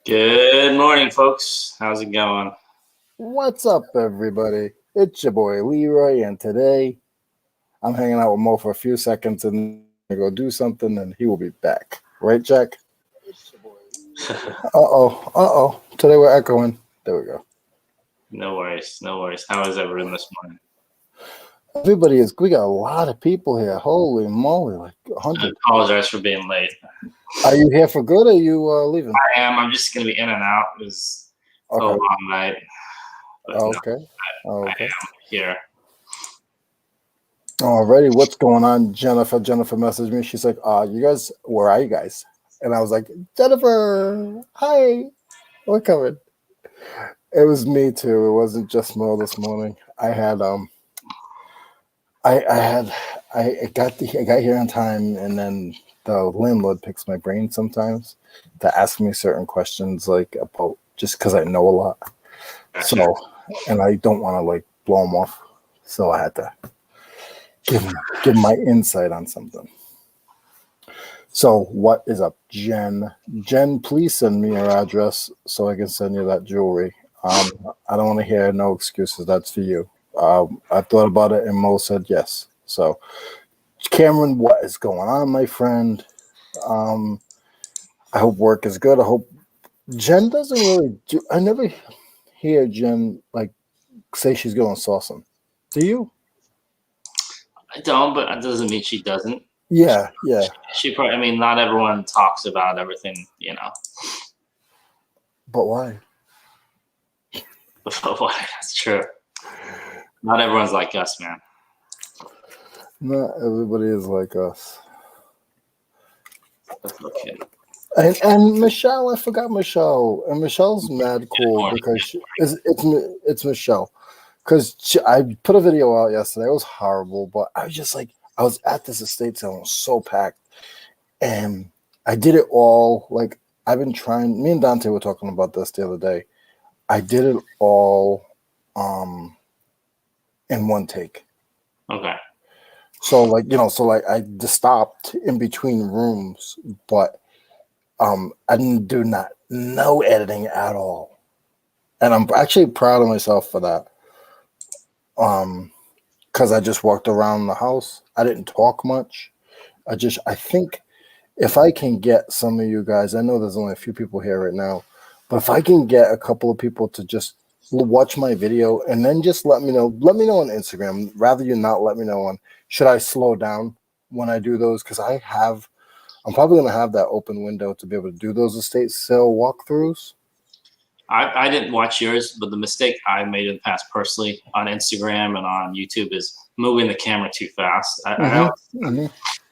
Good morning, folks. How's it going? What's up, everybody? It's your boy Leroy, and today I'm hanging out with Mo for a few seconds and I'm gonna go do something, and he will be back. Right, Jack? Uh-oh. Today we're echoing. There we go. No worries. How is everyone this morning? Everybody is. We got a lot of people here. Holy moly, like I 100. apologize for being late. Are you here for good, or are you leaving? I am. I'm just going to be in and out. It was a long night. But Okay. I am here. Alrighty, what's going on, Jennifer? Jennifer messaged me. She's like, you guys, where are you guys? And I was like, Jennifer, hi, we're coming. It was me too. It wasn't just Mo this morning. I got here on time, and then the landlord picks my brain sometimes to ask me certain questions, like about just because I know a lot. Gotcha. So, and I don't want to like blow him off, so I had to give my insight on something. So, what is up, Jen? Jen, please send me your address so I can send you that jewelry. I don't want to hear no excuses. That's for you. I thought about it, and Mo said yes. So, Cameron, what is going on, my friend? I hope work is good. I hope Jen doesn't really do. I never hear Jen like say she's going saucing. Do you? I don't, but that doesn't mean she doesn't. Yeah. She probably. I mean, not everyone talks about everything, But why? That's true. Not everyone's like us, man. Not everybody is like us. That's okay. And Michelle, I forgot Michelle. And Michelle's mad cool because it's Michelle. Because I put a video out yesterday. It was horrible, but I was just like, I was at this estate sale and it was so packed. And I did it all. Like, I've been trying. Me and Dante were talking about this the other day. I did it all in one take. Okay. So I just stopped in between rooms, but I didn't do no editing at all. And I'm actually proud of myself for that. Because I just walked around the house. I didn't talk much. I think if I can get some of you guys, I know there's only a few people here right now, but if I can get a couple of people to just watch my video and then just let me know on Instagram, rather you not let me know on, should I slow down when I do those? Because I'm probably going to have that open window to be able to do those estate sale walkthroughs. I didn't watch yours, but the mistake I made in the past personally on Instagram and on YouTube is moving the camera too fast.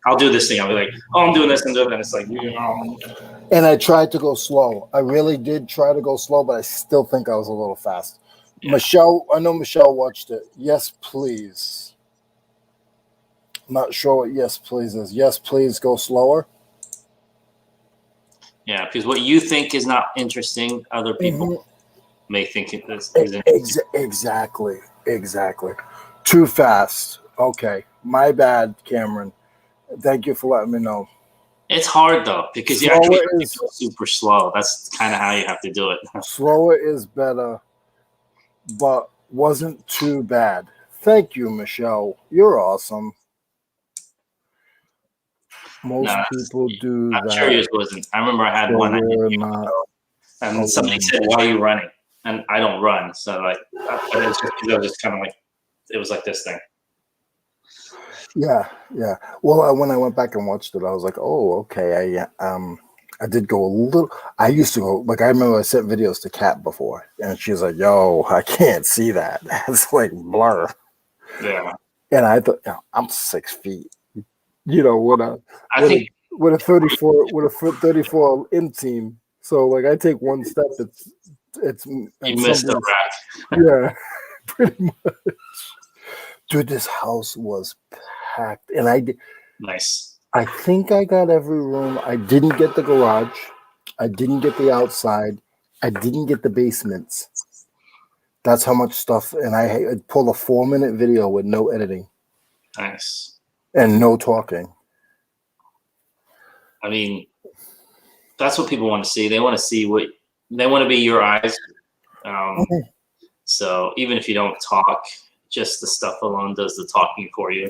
I'll do this thing. I'll be like, I'm doing this and doing that. It's like, And I tried to go slow. I really did try to go slow, but I still think I was a little fast. Yeah. Michelle, I know Michelle watched it. Yes, please. I'm not sure what yes, please is. Yes, please go slower. Yeah, because what you think is not interesting, other people may think it is interesting. Exactly. Too fast. Okay. My bad, Cameron. Thank you for letting me know. It's hard, though, because you actually have to go super slow. That's kind of how you have to do it. Slower is better, but wasn't too bad. Thank you, Michelle. You're awesome. Most people do that. I'm sure yours wasn't. I remember I had one. And somebody said, "Why are you running?" And I don't run, so like, but it's just kind of like, it was like this thing. Yeah. Well, when I went back and watched it, I was like, oh, okay. I did go a little. I used to go, like, I remember I sent videos to Kat before, and she's like, yo, I can't see that. That's like blur. Yeah. And I thought, I'm 6 feet. With a 34 inseam. So like, I take one step, it's you missed the rack. Yeah, pretty much. Dude, this house was packed, and I did. Nice. I think I got every room. I didn't get the garage. I didn't get the outside. I didn't get the basements. That's how much stuff. And I pulled a 4-minute video with no editing. Nice. And no talking. I mean, That's what people want to see. They want to see what they want to be your eyes. Mhm. So even if you don't talk, just the stuff alone does the talking for you.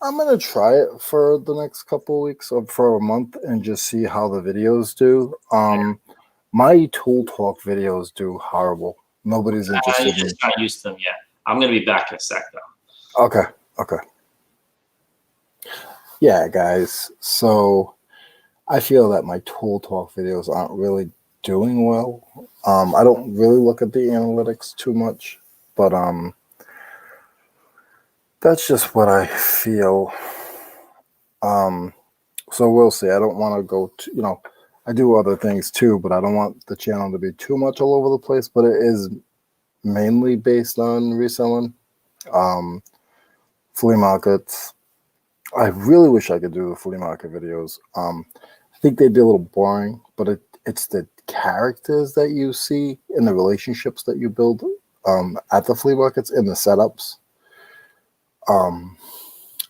I'm gonna try it for the next couple of weeks or for a month and just see how the videos do. My tool talk videos do horrible. Nobody's You're interested in. just not used to them yet. I'm gonna be back in a sec though. Okay, okay. Yeah, guys. So I feel that my tool talk videos aren't really doing well. I don't really look at the analytics too much, but that's just what I feel. So we'll see. I don't want to go to, I do other things too, but I don't want the channel to be too much all over the place. But it is mainly based on reselling, flea markets. I really wish I could do the flea market videos. I think they'd be a little boring, but it's the characters that you see and the relationships that you build at the flea markets and the setups.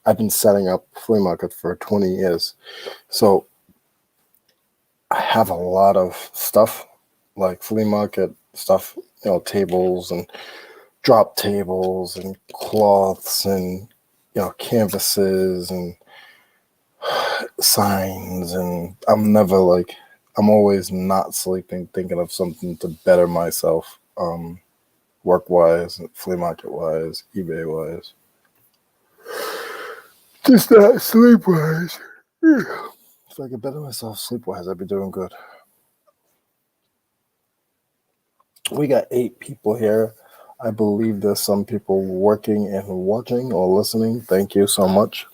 I've been setting up flea market for 20 years. So I have a lot of stuff like flea market stuff, tables and drop tables and cloths and, canvases and signs. And I'm always not sleeping thinking of something to better myself, work wise, flea market wise, eBay wise. Just not sleep wise. If I could better myself sleep wise, I'd be doing good. We got 8 people here. I believe there's some people working and watching or listening. Thank you so much.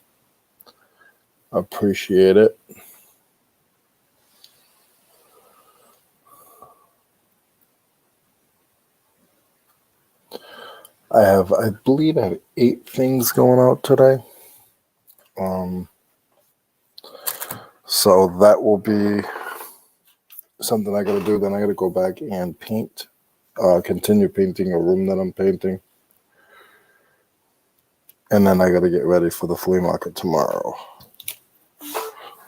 Appreciate it. I believe I have 8 things going out today. So that will be something I got to do. Then I got to go back and paint, continue painting a room that I'm painting. And then I got to get ready for the flea market tomorrow.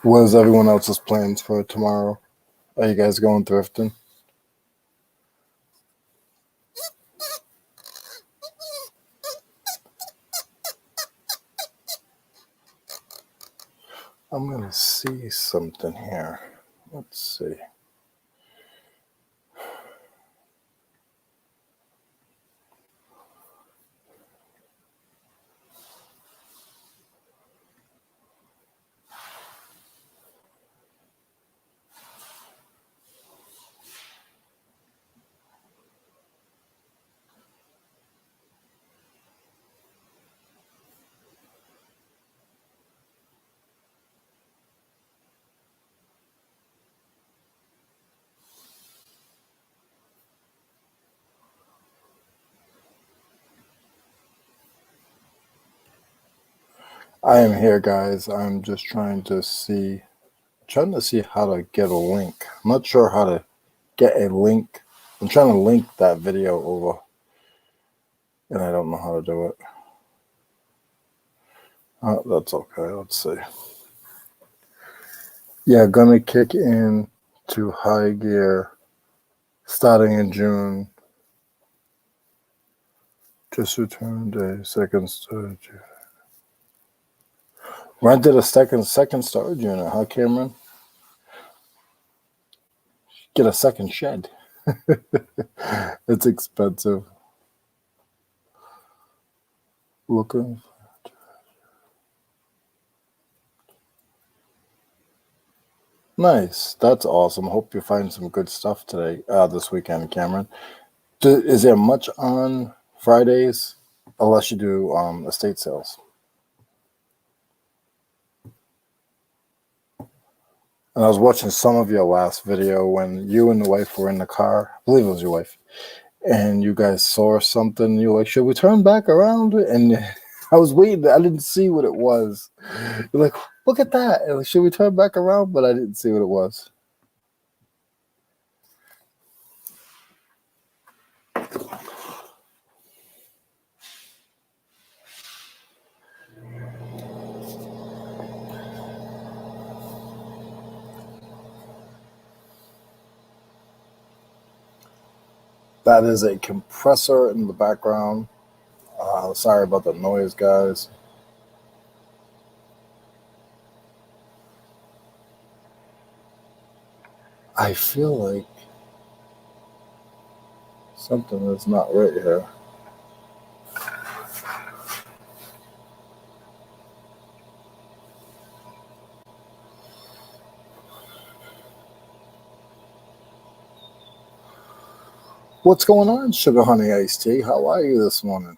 What is everyone else's plans for tomorrow? Are you guys going thrifting? I'm going to see something here. Let's see. I am here, guys. I'm just trying to see how to get a link. I'm not sure how to get a link. I'm trying to link that video over, and I don't know how to do it. That's okay. Let's see. Yeah, gonna kick in to high gear starting in June. Just returned a second storage. Rented a second storage unit, huh, Cameron? Get a second shed. It's expensive. Looking. Nice. That's awesome. Hope you find some good stuff today, this weekend, Cameron. Is there much on Fridays, unless you do estate sales? And I was watching some of your last video when you and the wife were in the car. I believe it was your wife. And you guys saw something. You were like, should we turn back around? And I was waiting. I didn't see what it was. You're like, look at that. And like, should we turn back around? But I didn't see what it was. That is a compressor in the background. Sorry about the noise, guys. I feel like something is not right here. What's going on, Sugar Honey Iced Tea? How are you this morning?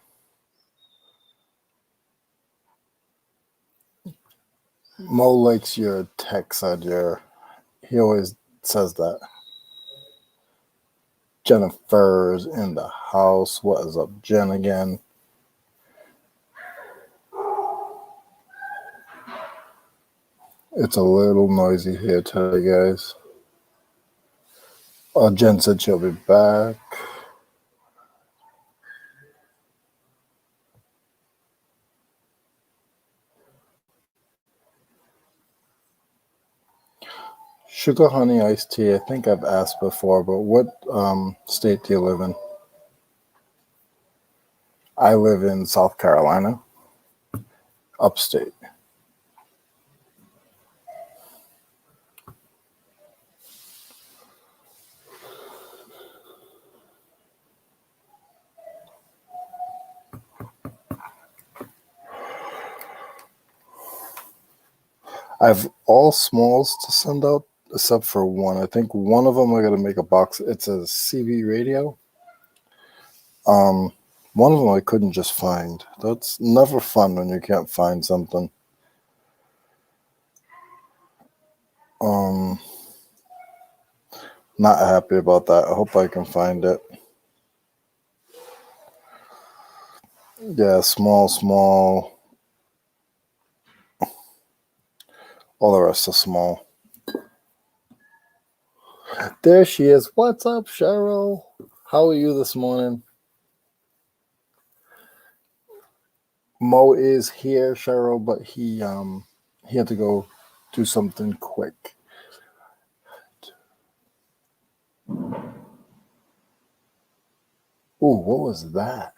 Mo likes your text on your. He always says that. Jennifer's in the house. What is up, Jen, again? It's a little noisy here today, guys. Jen said she'll be back. Sugar Honey Iced Tea, I think I've asked before, but what state do you live in? I live in South Carolina, upstate. I have all smalls to send out except for one. I think one of them I got to make a box. It's a CB radio. One of them I couldn't just find. That's never fun when you can't find something. Not happy about that. I hope I can find it. Yeah, small. All the rest are small. There she is. What's up, Cheryl? How are you this morning? Mo is here, Cheryl, but he had to go do something quick. Ooh, what was that?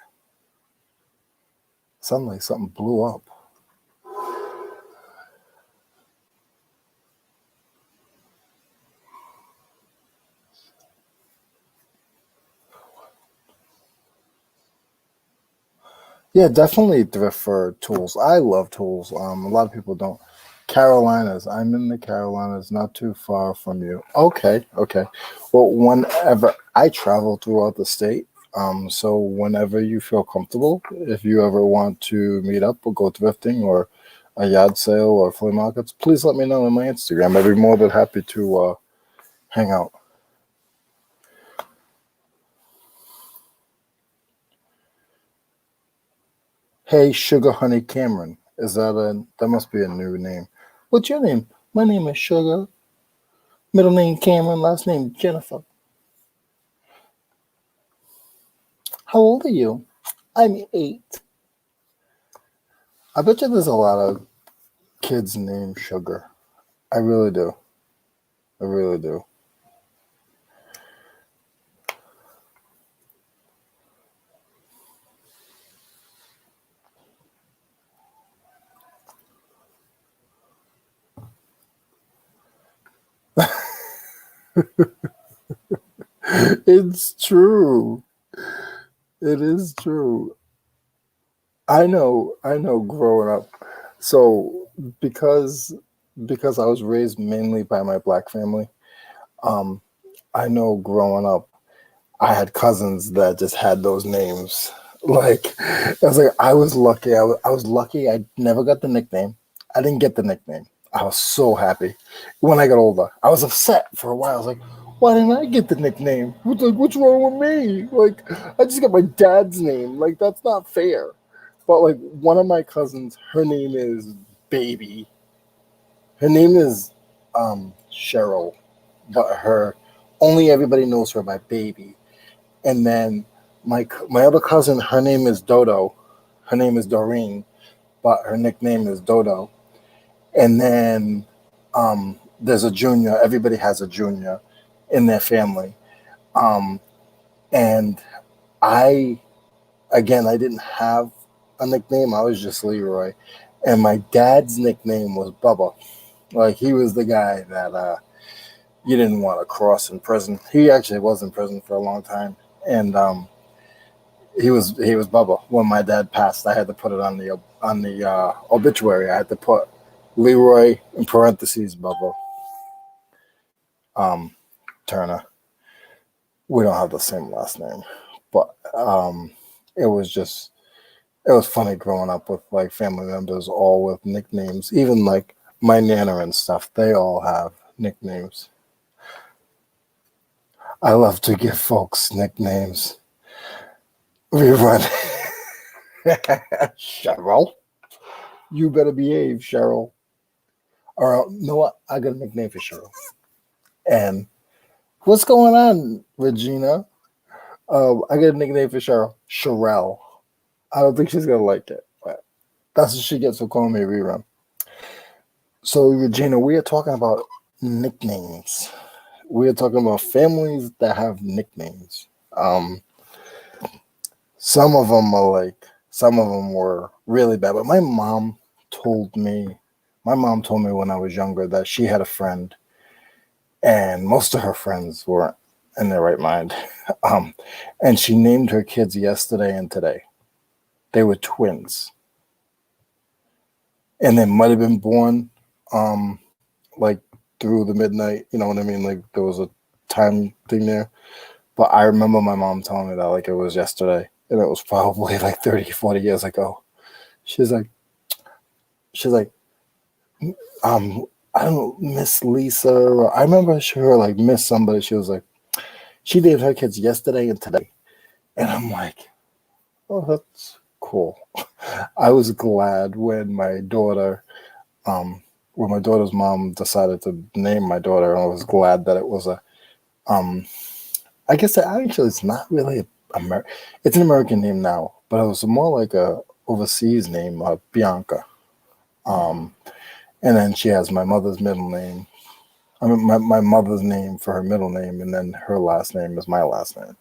Sounded like something blew up. Yeah, definitely thrift for tools. I love tools. A lot of people don't. Carolinas. I'm in the Carolinas, not too far from you. Okay. Well, whenever I travel throughout the state, so whenever you feel comfortable, if you ever want to meet up or go thrifting or a yard sale or flea markets, please let me know on my Instagram. I'd be more than happy to hang out. Hey, Sugar Honey Cameron. That must be a new name. What's your name? My name is Sugar. Middle name Cameron, last name Jennifer. How old are you? I'm 8. I bet you there's a lot of kids named Sugar. I really do. It's true. It is true. I know growing up. So because I was raised mainly by my black family, I know growing up I had cousins that just had those names. Like I was lucky. I was lucky I never got the nickname. I didn't get the nickname. I was so happy. When I got older, I was upset for a while. I was like, why didn't I get the nickname? What's wrong with me? Like, I just got my dad's name. Like, that's not fair. But like one of my cousins, her name is Baby. Her name is Cheryl, but her only everybody knows her by Baby. And then my other cousin, her name is Dodo. Her name is Doreen, but her nickname is Dodo. And then there's a junior. Everybody has a junior in their family. And I didn't have a nickname. I was just Leroy. And my dad's nickname was Bubba. Like, he was the guy that you didn't want to cross in prison. He actually was in prison for a long time. And he was Bubba. When my dad passed, I had to put it on the obituary. I had to put Leroy in parentheses Bubba Turner. We don't have the same last name, but it was funny growing up with like family members all with nicknames. Even like my nana and stuff, they all have nicknames. I love to give folks nicknames. Rerun. Cheryl. You better behave, Cheryl. Or you know what? I got a nickname for Cheryl. And what's going on, Regina? I got a nickname for Cheryl. Sherelle. I don't think she's gonna like it, but that's what she gets for calling me Rerun. So, Regina, we are talking about nicknames. We are talking about families that have nicknames. Some of them were really bad, but my mom told me when I was younger that she had a friend, and most of her friends weren't in their right mind. And she named her kids yesterday and today. They were twins. And they might have been born like through the midnight, you know what I mean? Like there was a time thing there. But I remember my mom telling me that like it was yesterday. And it was probably like 30, 40 years ago. She's like, I don't know, Miss Lisa. Or I remember her like Miss somebody. She was like, she named her kids yesterday and today. And I'm like, oh, that's cool. I was glad when my daughter's mom decided to name my daughter, and I was glad that it was a I guess actually it's not really it's an American name now, but it was more like a overseas name, Bianca. And then she has my mother's middle name. I mean, my mother's name for her middle name, and then her last name is my last name.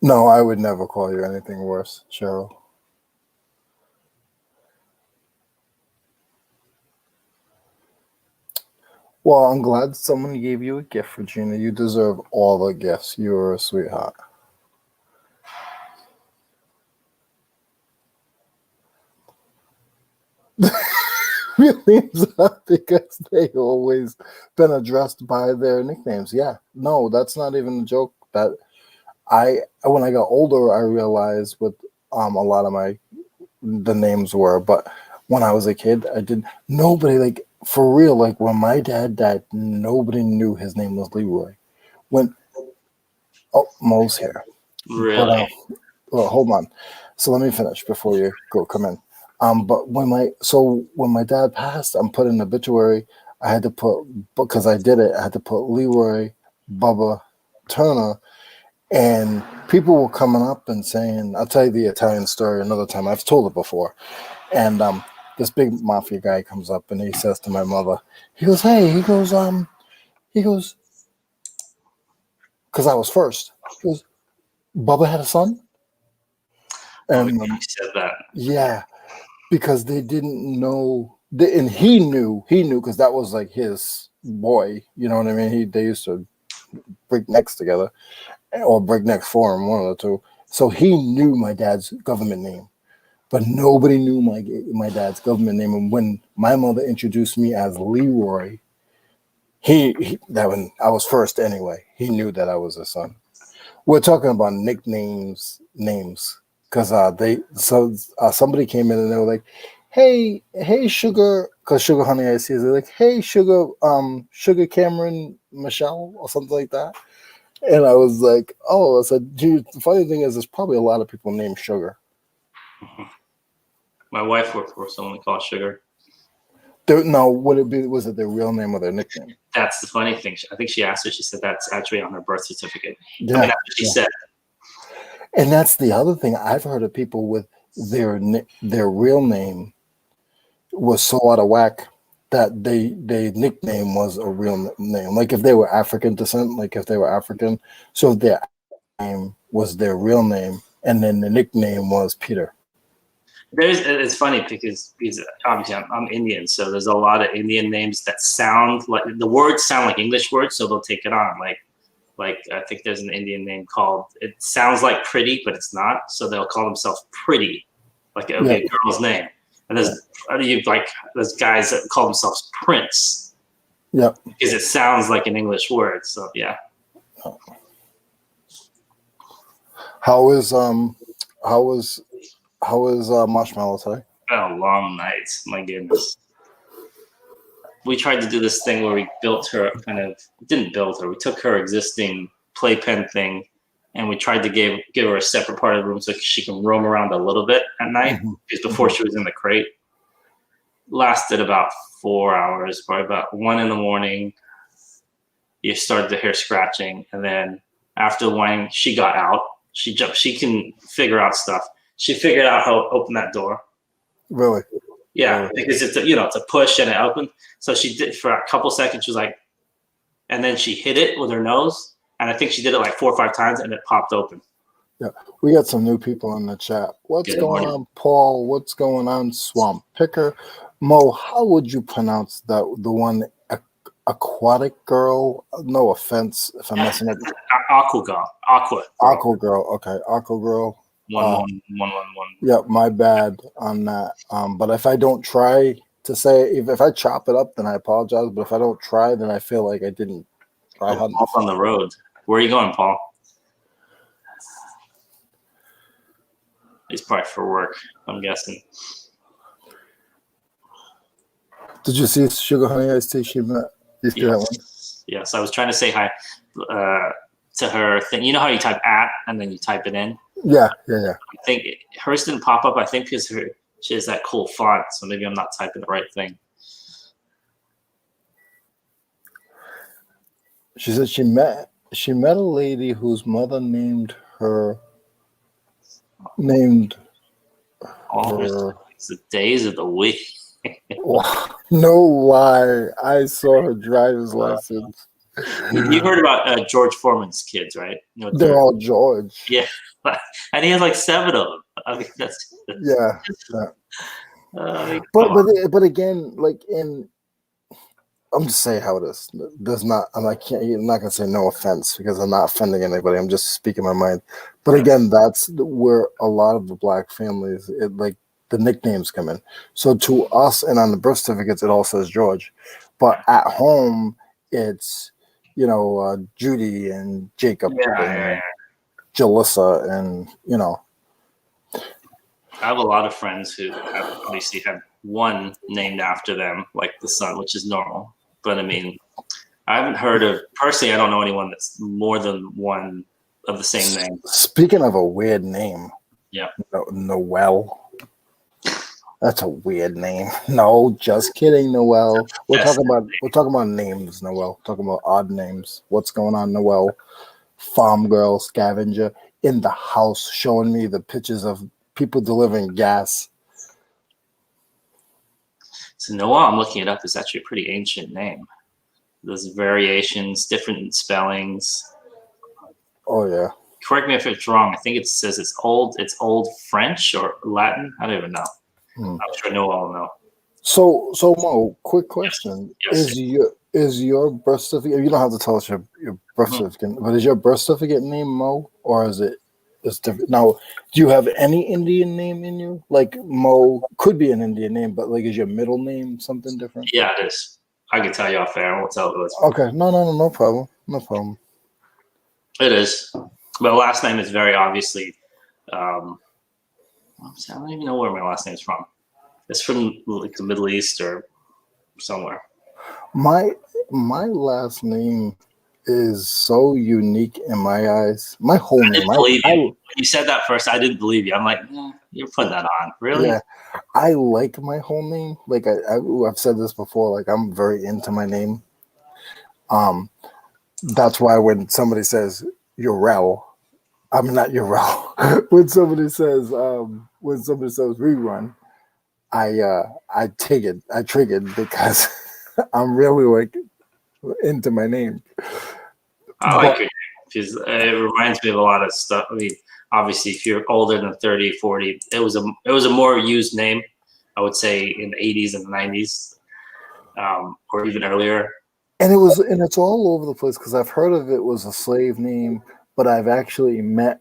No, I would never call you anything worse, Cheryl. Well, I'm glad someone gave you a gift, Regina. You deserve all the gifts. You're a sweetheart. Names up because they always been addressed by their nicknames. Yeah, no, that's not even a joke. That when I got older, I realized what a lot of the names were. But when I was a kid, I did nobody like for real. Like when my dad died, nobody knew his name was Leroy. Mo's here. Really? But, well, hold on. So let me finish before you come in. But when my dad passed, I'm put in an obituary. I had to put, because I did it, I had to put Leroy Bubba Turner, and people were coming up and saying, I'll tell you the Italian story another time. I've told it before. And this big mafia guy comes up and he says to my mother, he goes, because I was first. He goes, Bubba had a son? And He said that. Yeah, because they didn't know, and he knew because that was like his boy. You know what I mean? They used to break necks together, or break necks for him, one of the two. So he knew my dad's government name, but nobody knew my dad's government name. And when my mother introduced me as Leroy, that when I was first anyway, he knew that I was his son. We're talking about names, because somebody came in and they were like, hey, Sugar, because Sugar Honey I see, they're like, hey, Sugar, Sugar Cameron Michelle, or something like that. And I was like, oh, I said, dude, the funny thing is, there's probably a lot of people named Sugar. My wife worked for someone called Sugar. Was it their real name or their nickname? That's the funny thing. I think she asked her, she said that's actually on her birth certificate. Yeah, I mean, that's what she said. And that's the other thing I've heard of people with their real name was so out of whack that their nickname was a real name. Like if they were African descent, like if they were African, so their name was their real name, and then the nickname was Peter. It's funny because obviously I'm Indian, so there's a lot of Indian names that sound like the words sound like English words, so they'll take it on. Like I think there's an Indian name called, it sounds like pretty, but it's not, so they'll call themselves Pretty, like it'll be a girl's name. And there's guys that call themselves Prince. Yeah. Because it sounds like an English word. So yeah. How is Marshmallow today? Oh, long nights. My goodness. We tried to do this thing where we didn't build her. We took her existing playpen thing and we tried to give her a separate part of the room so she can roam around a little bit at night, because before she was in the crate. Lasted about 4 hours, probably about 1 a.m. You started to hear scratching, and then after whining, she got out. She jumped. She can figure out stuff. She figured out how to open that door. Really? Yeah, because it's a push and it opened. So she did for a couple seconds. She was like, and then she hit it with her nose. And I think she did it like 4 or 5 times, and it popped open. Yeah, we got some new people in the chat. What's going on, Paul? What's going on, Swamp Picker? Mo, how would you pronounce the one aquatic girl? No offense if I'm messing up. Aqua girl. Aqua girl. Okay, Aqua girl. 11111. Yeah, my bad on that. But if I don't try to say, if I chop it up, then I apologize. But if I don't try, then I feel like I didn't try. Paul's on the road. Where are you going, Paul? He's probably for work, I'm guessing. Did you see Sugar Honey Iced Tea? She met. You see that one? Yes, I was trying to say hi to her thing. You know how you type at and then you type it in? Yeah. I think hers didn't pop up. I think because she has that cool font, so maybe I'm not typing the right thing. She said she met a lady whose mother named her. It's the days of the week. No lie. I saw her driver's license. You heard about George Foreman's kids, right? They're all George. Yeah. And he has like 7 of them. I mean, that's yeah. But again, like I'm just saying how it is. I'm not gonna say no offense because I'm not offending anybody. I'm just speaking my mind. But again, that's where a lot of the black families, like the nicknames come in. So to us, and on the birth certificates, it all says George, but at home, it's Judy and Jacob and Jalissa, and I have a lot of friends who obviously have one named after them, like the son, which is normal. But I mean, I haven't heard of, personally, I don't know anyone that's more than one of the same name. Speaking of a weird name, Noel. That's a weird name. No, just kidding, Noel. We're talking about names, Noel. Talking about odd names. What's going on, Noel? Farm girl, scavenger in the house, showing me the pictures of people delivering gas. So Noel, I'm looking it up, is actually a pretty ancient name. There's variations, different spellings. Oh yeah. Correct me if it's wrong. I think it says it's old French or Latin. I don't even know. I'm sure Noel will know. So Mo, quick question. Yes. Is your birth certificate, you don't have to tell us your birth certificate, but is your birth certificate name Mo, or is it's different? Now, do you have any Indian name in you? Like Mo could be an Indian name, but like is your middle name something different? Yeah, it is. I can tell you off air. I won't tell it. Okay. No problem. No problem. It is. But last name is very obviously I don't even know where my last name is from. It's from like the Middle East or somewhere. My last name is so unique in my eyes. My whole name. When you said that first, I didn't believe you. I'm like, you're putting that on, really? Yeah, I like my whole name. Like I've said this before. Like I'm very into my name. That's why when somebody says Urel, I'm not Urel. When somebody says when somebody says rerun, I triggered because I'm really like into my name. I like your name because it reminds me of a lot of stuff. I mean, obviously, if you're older than 30, 40, it was a more used name, I would say, in the 80s and the 90s, or even earlier. And it's all over the place because I've heard of it was a slave name, but I've actually met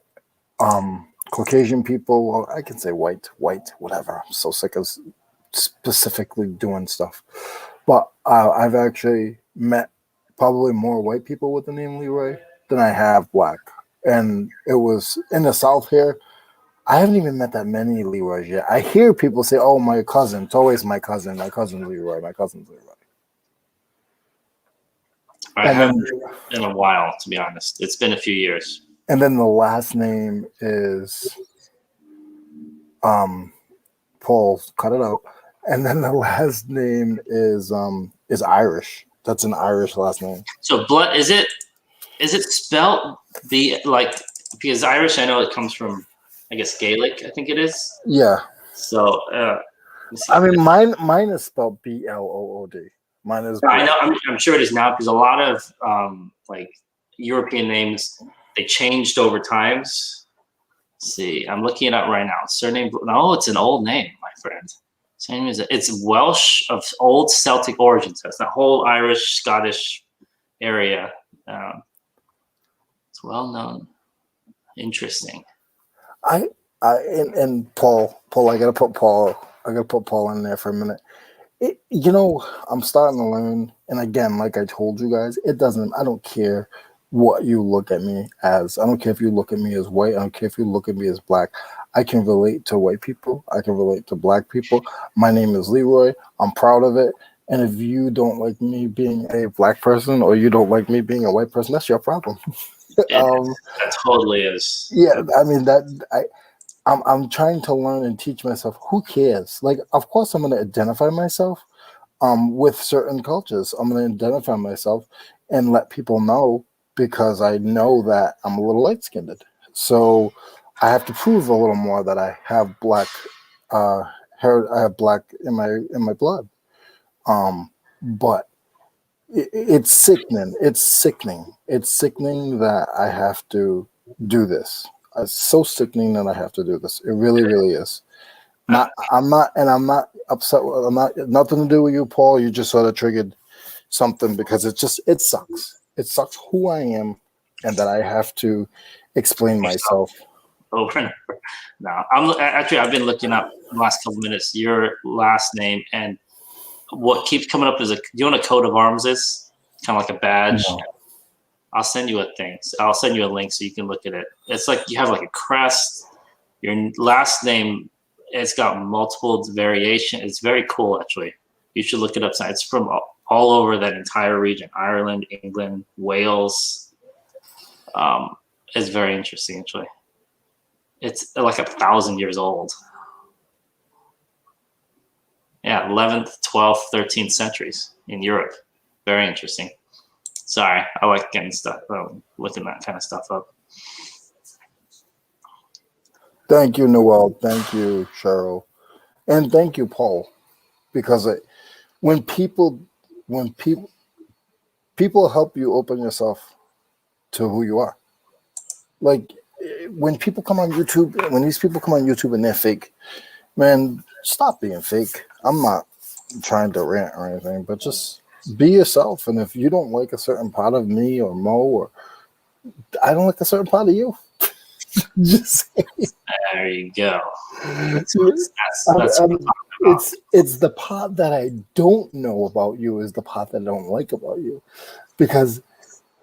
Caucasian people. Well, I can say white, whatever. I'm so sick of specifically doing stuff. But I've actually met probably more white people with the name Leroy than I have black. And it was in the South here. I haven't even met that many Leroys yet. I hear people say, "Oh, my cousin." It's always my cousin Leroy. My cousin's Leroy. I haven't in a while, to be honest. It's been a few years. And then the last name is Paul. Cut it out. And then the last name is Irish. That's an Irish last name. So blood is it spelled because Irish, I know it comes from, I guess, Gaelic, I think it is. Yeah. So I mean mine is spelled BLOOD. Mine is I know I'm sure it is now because a lot of like European names, they changed over times. Let's see, I'm looking it up right now. Surname, no, it's an old name, my friend. Same as it's Welsh of old Celtic origins. That's that whole Irish, Scottish area. It's well known. Interesting. And Paul, I gotta put Paul in there for a minute. I'm starting to learn, and again, like I told you guys, I don't care what you look at me as. I don't care if you look at me as white. I don't care if you look at me as black. I can relate to white people. I can relate to black people. My name is Leroy. I'm proud of it. And if you don't like me being a black person or you don't like me being a white person, that's your problem. That totally is. Yeah, I mean I'm trying to learn and teach myself. Who cares? Like, of course, I'm going to identify myself with certain cultures. I'm going to identify myself and let people know because I know that I'm a little light-skinned. So I have to prove a little more that I have black hair. I have black in my blood. But it's sickening. It's sickening. It's sickening that I have to do this. It's so sickening that I have to do this. It really, really is. I'm not upset. I'm not nothing to do with you, Paul. You just sort of triggered something because it sucks. It sucks who I am, and that I have to explain myself over and over. No, I've been looking up the last couple minutes your last name, and what keeps coming up is do you know what a coat of arms is? Kind of like a badge. No. I'll send you a thing. I'll send you a link so you can look at it. It's like you have like a crest. Your last name, it's got multiple variation. It's very cool, actually. You should look it up. It's from all over that entire region: Ireland, England, Wales. It's very interesting, actually. It's like 1,000 years old. Yeah, 11th, 12th, 13th centuries in Europe. Very interesting. Sorry, I like getting stuff, looking that kind of stuff up. Thank you, Noel. Thank you, Cheryl, and thank you, Paul, because when people help you open yourself to who you are. Like when people come on YouTube, when these people come on YouTube and they're fake, man, stop being fake. I'm not trying to rant or anything, but just be yourself. And if you don't like a certain part of me or Mo, or I don't like a certain part of you, just say it. There you go. It's the part that I don't know about you is the part that I don't like about you, because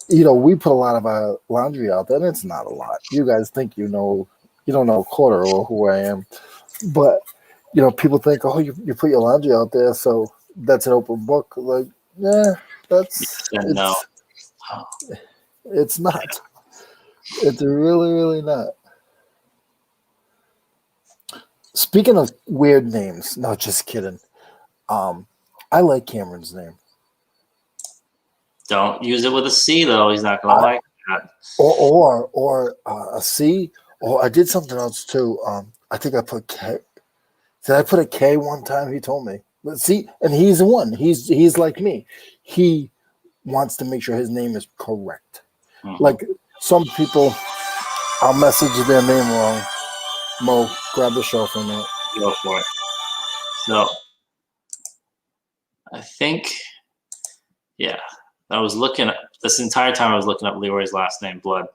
we put a lot of our laundry out there, and it's not a lot. You guys think you don't know a quarter of who I am, but people think, oh, you put your laundry out there, so that's an open book. Like, yeah, no. It's not. It's really, really not. Speaking of weird names, no, just kidding. I like Cameron's name. Don't use it with a C though. He's not gonna like that. Or a C. Or I did something else too. I think I put K. Did I put a K one time? He told me. But see, and he's the one. He's like me. He wants to make sure his name is correct. Like some people, I'll message their name wrong. Mo, grab the show for a minute. Go for it. So I think, yeah, I was looking at this entire time. I was looking up Leroy's last name, Blood,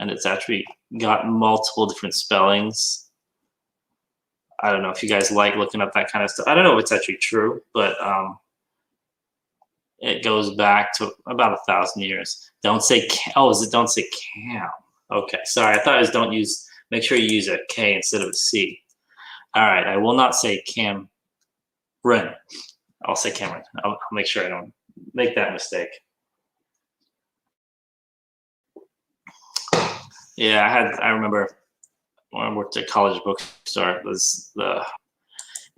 and it's actually got multiple different spellings. I don't know if you guys like looking up that kind of stuff. I don't know if it's actually true, but it goes back to about 1,000 years. Don't say Cam. Oh, is it don't say Cam? Okay, sorry. I thought it was don't use. Make sure you use a K instead of a C. All right, I will not say Cameron. I'll say Cameron. I'll make sure I don't make that mistake. Yeah, I remember when I worked at college bookstore, was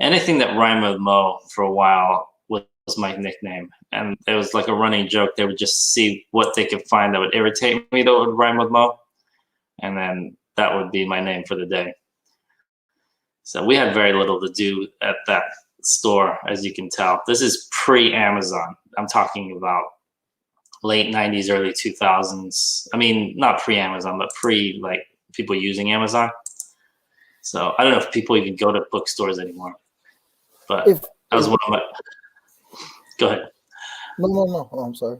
anything that rhymed with Mo for a while was my nickname. And it was like a running joke. They would just see what they could find that would irritate me that would rhyme with Mo. And then that would be my name for the day. So we had very little to do at that store, as you can tell. This is pre-Amazon. I'm talking about late 90s, early 2000s. I mean, not pre-Amazon, but like people using Amazon. So I don't know if people even go to bookstores anymore. But that was one of my. Go ahead. No. Oh, I'm sorry.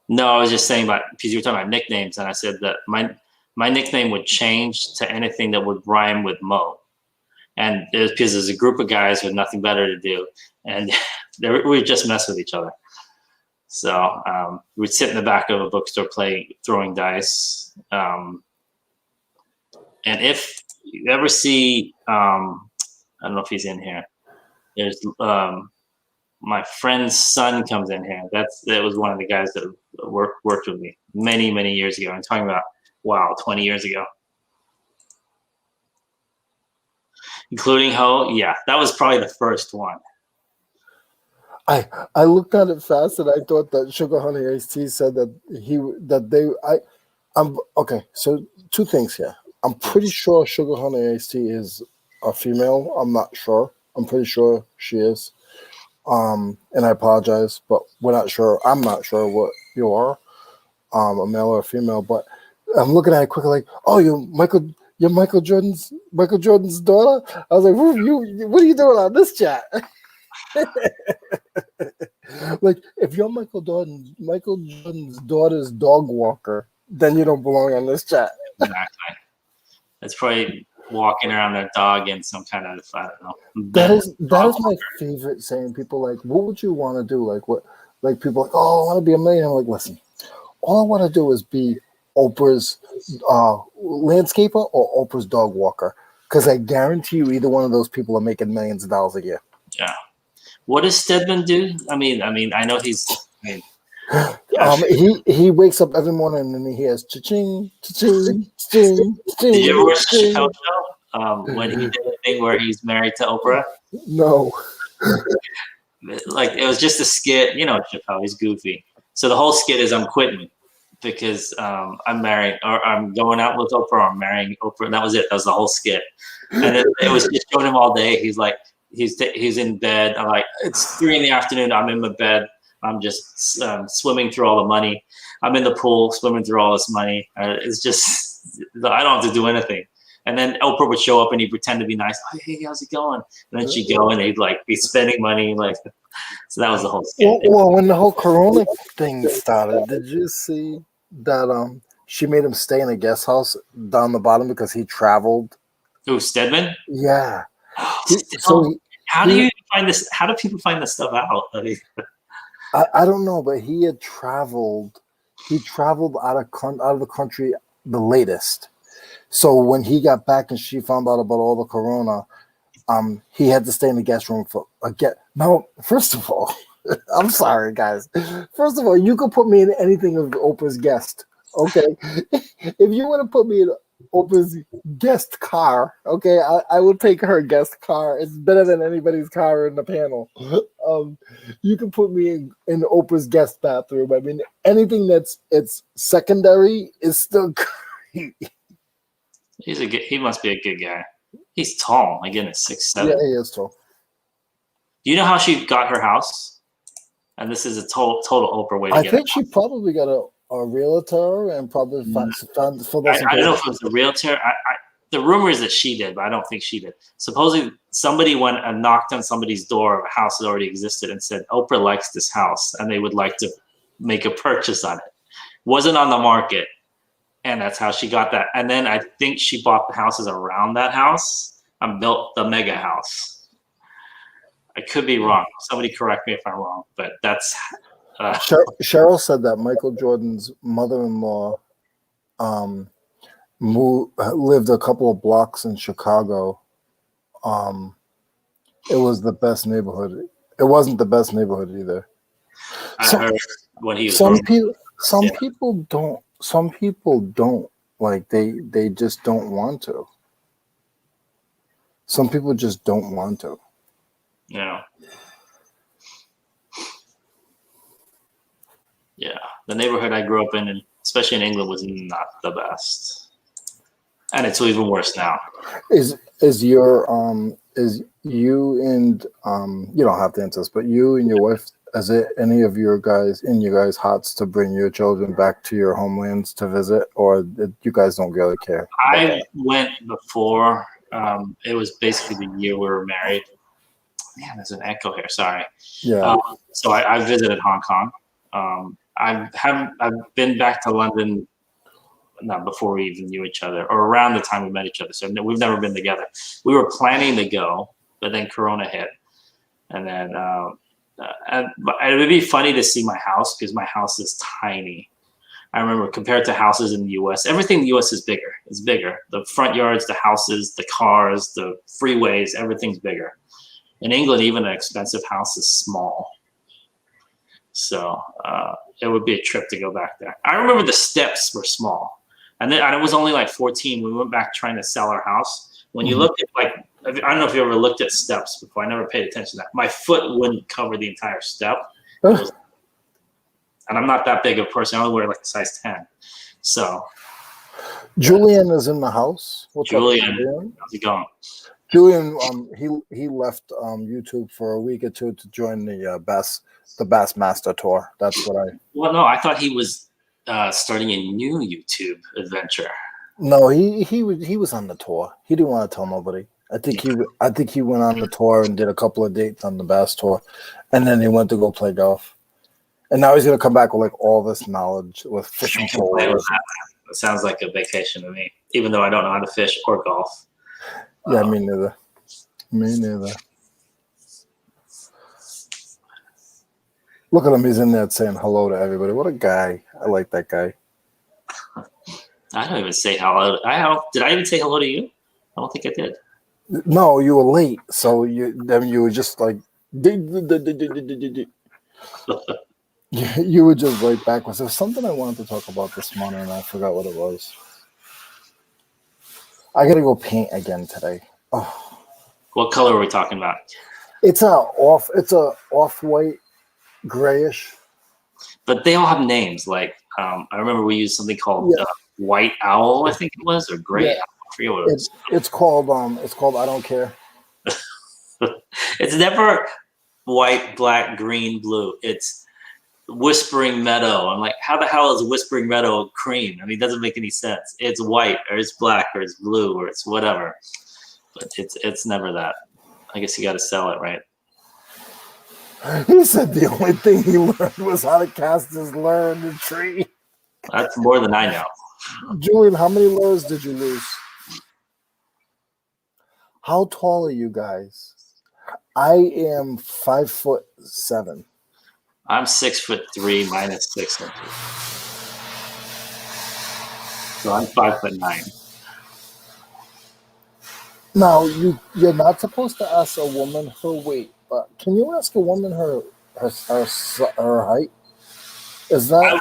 No, I was just saying about, because you were talking about nicknames, and I said that my nickname would change to anything that would rhyme with Mo. And it was because there's a group of guys with nothing better to do, and we would just mess with each other. So we'd sit in the back of a bookstore throwing dice. And if you ever see, I don't know if he's in here, there's my friend's son comes in here. That was one of the guys that worked with me many, many years ago. I'm talking about, 20 years ago. Including Ho, yeah, that was probably the first one. I looked at it fast and I thought that Sugar Honey Iced Tea said that I'm okay. So two things here. I'm pretty sure Sugar Honey Iced Tea is a female. I'm not sure. I'm pretty sure she is. And I apologize, but we're not sure. I'm not sure what you are, a male or a female. But I'm looking at it quickly, like, oh, you're Michael Jordan's daughter. I was like, what are you doing on this chat? Like, if you're Michael Jordan's daughter's dog walker, then you don't belong on this chat. Exactly. It's probably walking around their dog in some kind of, I don't know. That is my favorite saying. People like, what would you want to do? Like what? Like people like, oh, I want to be a millionaire. I'm like, listen, all I want to do is be Oprah's landscaper or Oprah's dog walker, because I guarantee you, either one of those people are making millions of dollars a year. Yeah. What does Stedman do? I mean, I know he's. He wakes up every morning and he has cha-ching, cha-ching, cha-ching, cha-ching. Did you ever watch the Chappelle Show? When he did the thing where he's married to Oprah? No. Like, it was just a skit. You know, Chappelle, he's goofy. So the whole skit is I'm quitting because I'm married, or I'm going out with Oprah, or I'm marrying Oprah. And that was it. That was the whole skit. And it was just showing him all day. He's like, he's in bed. I'm like, it's 3 PM. I'm in my bed. I'm just swimming through all the money. I'm in the pool swimming through all this money. It's just, I don't have to do anything. And then Oprah would show up and he'd pretend to be nice. Oh, hey, how's it going? And then she'd go and he'd like be spending money. Like, so that was the whole skit. Well, when the whole Corona thing started, did you see that she made him stay in a guest house down the bottom because he traveled? Who, Stedman? Yeah. So how do you find this? How do people find this stuff out? I don't know, but he had traveled. He traveled out of the country the latest. So when he got back and she found out about all the Corona, he had to stay in the guest room for a get. Now, first of all, I'm sorry, guys. First of all, you could put me in anything of Oprah's guest. Okay, if you want to put me in Oprah's guest car, okay, I will take her guest car. It's better than anybody's car in the panel. You can put me in Oprah's guest bathroom. I mean, anything it's secondary is still great. He must be a good guy. He's tall. My goodness, 6'7". Yeah, he is tall. Do you know how she got her house? And this is a total Oprah way to I get think it. she probably got a realtor and probably found filled out some I don't know if it was a realtor. The rumor is that she did, but I don't think she did. Supposedly, somebody went and knocked on somebody's door of a house that already existed and said, Oprah likes this house, and they would like to make a purchase on it. Wasn't on the market, and that's how she got that. And then I think she bought the houses around that house and built the mega house. I could be wrong. Somebody correct me if I'm wrong, but that's... Cheryl said that Michael Jordan's mother-in-law lived a couple of blocks in Chicago. It was the best neighborhood. It wasn't the best neighborhood either. I heard when he was some people don't like they just don't want to. Some people just don't want to. Yeah. Yeah. The neighborhood I grew up in, and especially in England, was not the best. And it's even worse now. Is you and you don't have to answer this, but you and your wife, is it any of your guys in your guys' hearts to bring your children back to your homelands to visit, or you guys don't really care? I went before. It was basically the year we were married. Man, there's an echo here. Sorry. Yeah. So I visited Hong Kong. I've been back to London. Not before we even knew each other, or around the time we met each other. So we've never been together. We were planning to go, but then Corona hit, and then but it would be funny to see my house because my house is tiny. I remember compared to houses in the U.S., everything in the U.S. is bigger. It's bigger. The front yards, the houses, the cars, the freeways, everything's bigger. In England, even an expensive house is small. So it would be a trip to go back there. I remember the steps were small. And then I was only like 14. We went back trying to sell our house. When you look at I don't know if you ever looked at steps before. I never paid attention to that. My foot wouldn't cover the entire step. And I'm not that big of a person. I only wear like a size 10. So. Julian is in the house. What's Julian, up, Julian? how's it going? Julian, he left YouTube for a week or two to join the Bassmaster tour. That's what I. Well, no, I thought he was starting a new YouTube adventure. No, he was on the tour. He didn't want to tell nobody. I think he went on the tour and did a couple of dates on the Bass tour, and then he went to go play golf. And now he's gonna come back with like all this knowledge with fishing poles. It sounds like a vacation to me, even though I don't know how to fish or golf. Yeah, me neither. Me neither. Look at him. He's in there saying hello to everybody. What a guy. I like that guy. I don't even say hello. Did I even say hello to you? I don't think I did. No, you were late. So you were just like, you were just right backwards. There was something I wanted to talk about this morning, and I forgot what it was. I got to go paint again today. Oh. What color are we talking about? It's a off-white, grayish. But they all have names. Like I remember we used something called White Owl, I think it was, or Gray Owl. I forget what it was. It's called I don't care. It's never white, black, green, blue. It's Whispering Meadow. I'm like, how the hell is Whispering Meadow cream? I mean, it doesn't make any sense. It's white, or it's black, or it's blue, or it's whatever. But it's never that. I guess you got to sell it, right? He said the only thing he learned was how to cast his lure in the tree. That's more than I know. Julian, how many lures did you lose? How tall are you guys? I am 5'7". I'm 6'3" minus 6 inches. So I'm 5'9". Now you're not supposed to ask a woman her weight, but can you ask a woman her height? Is that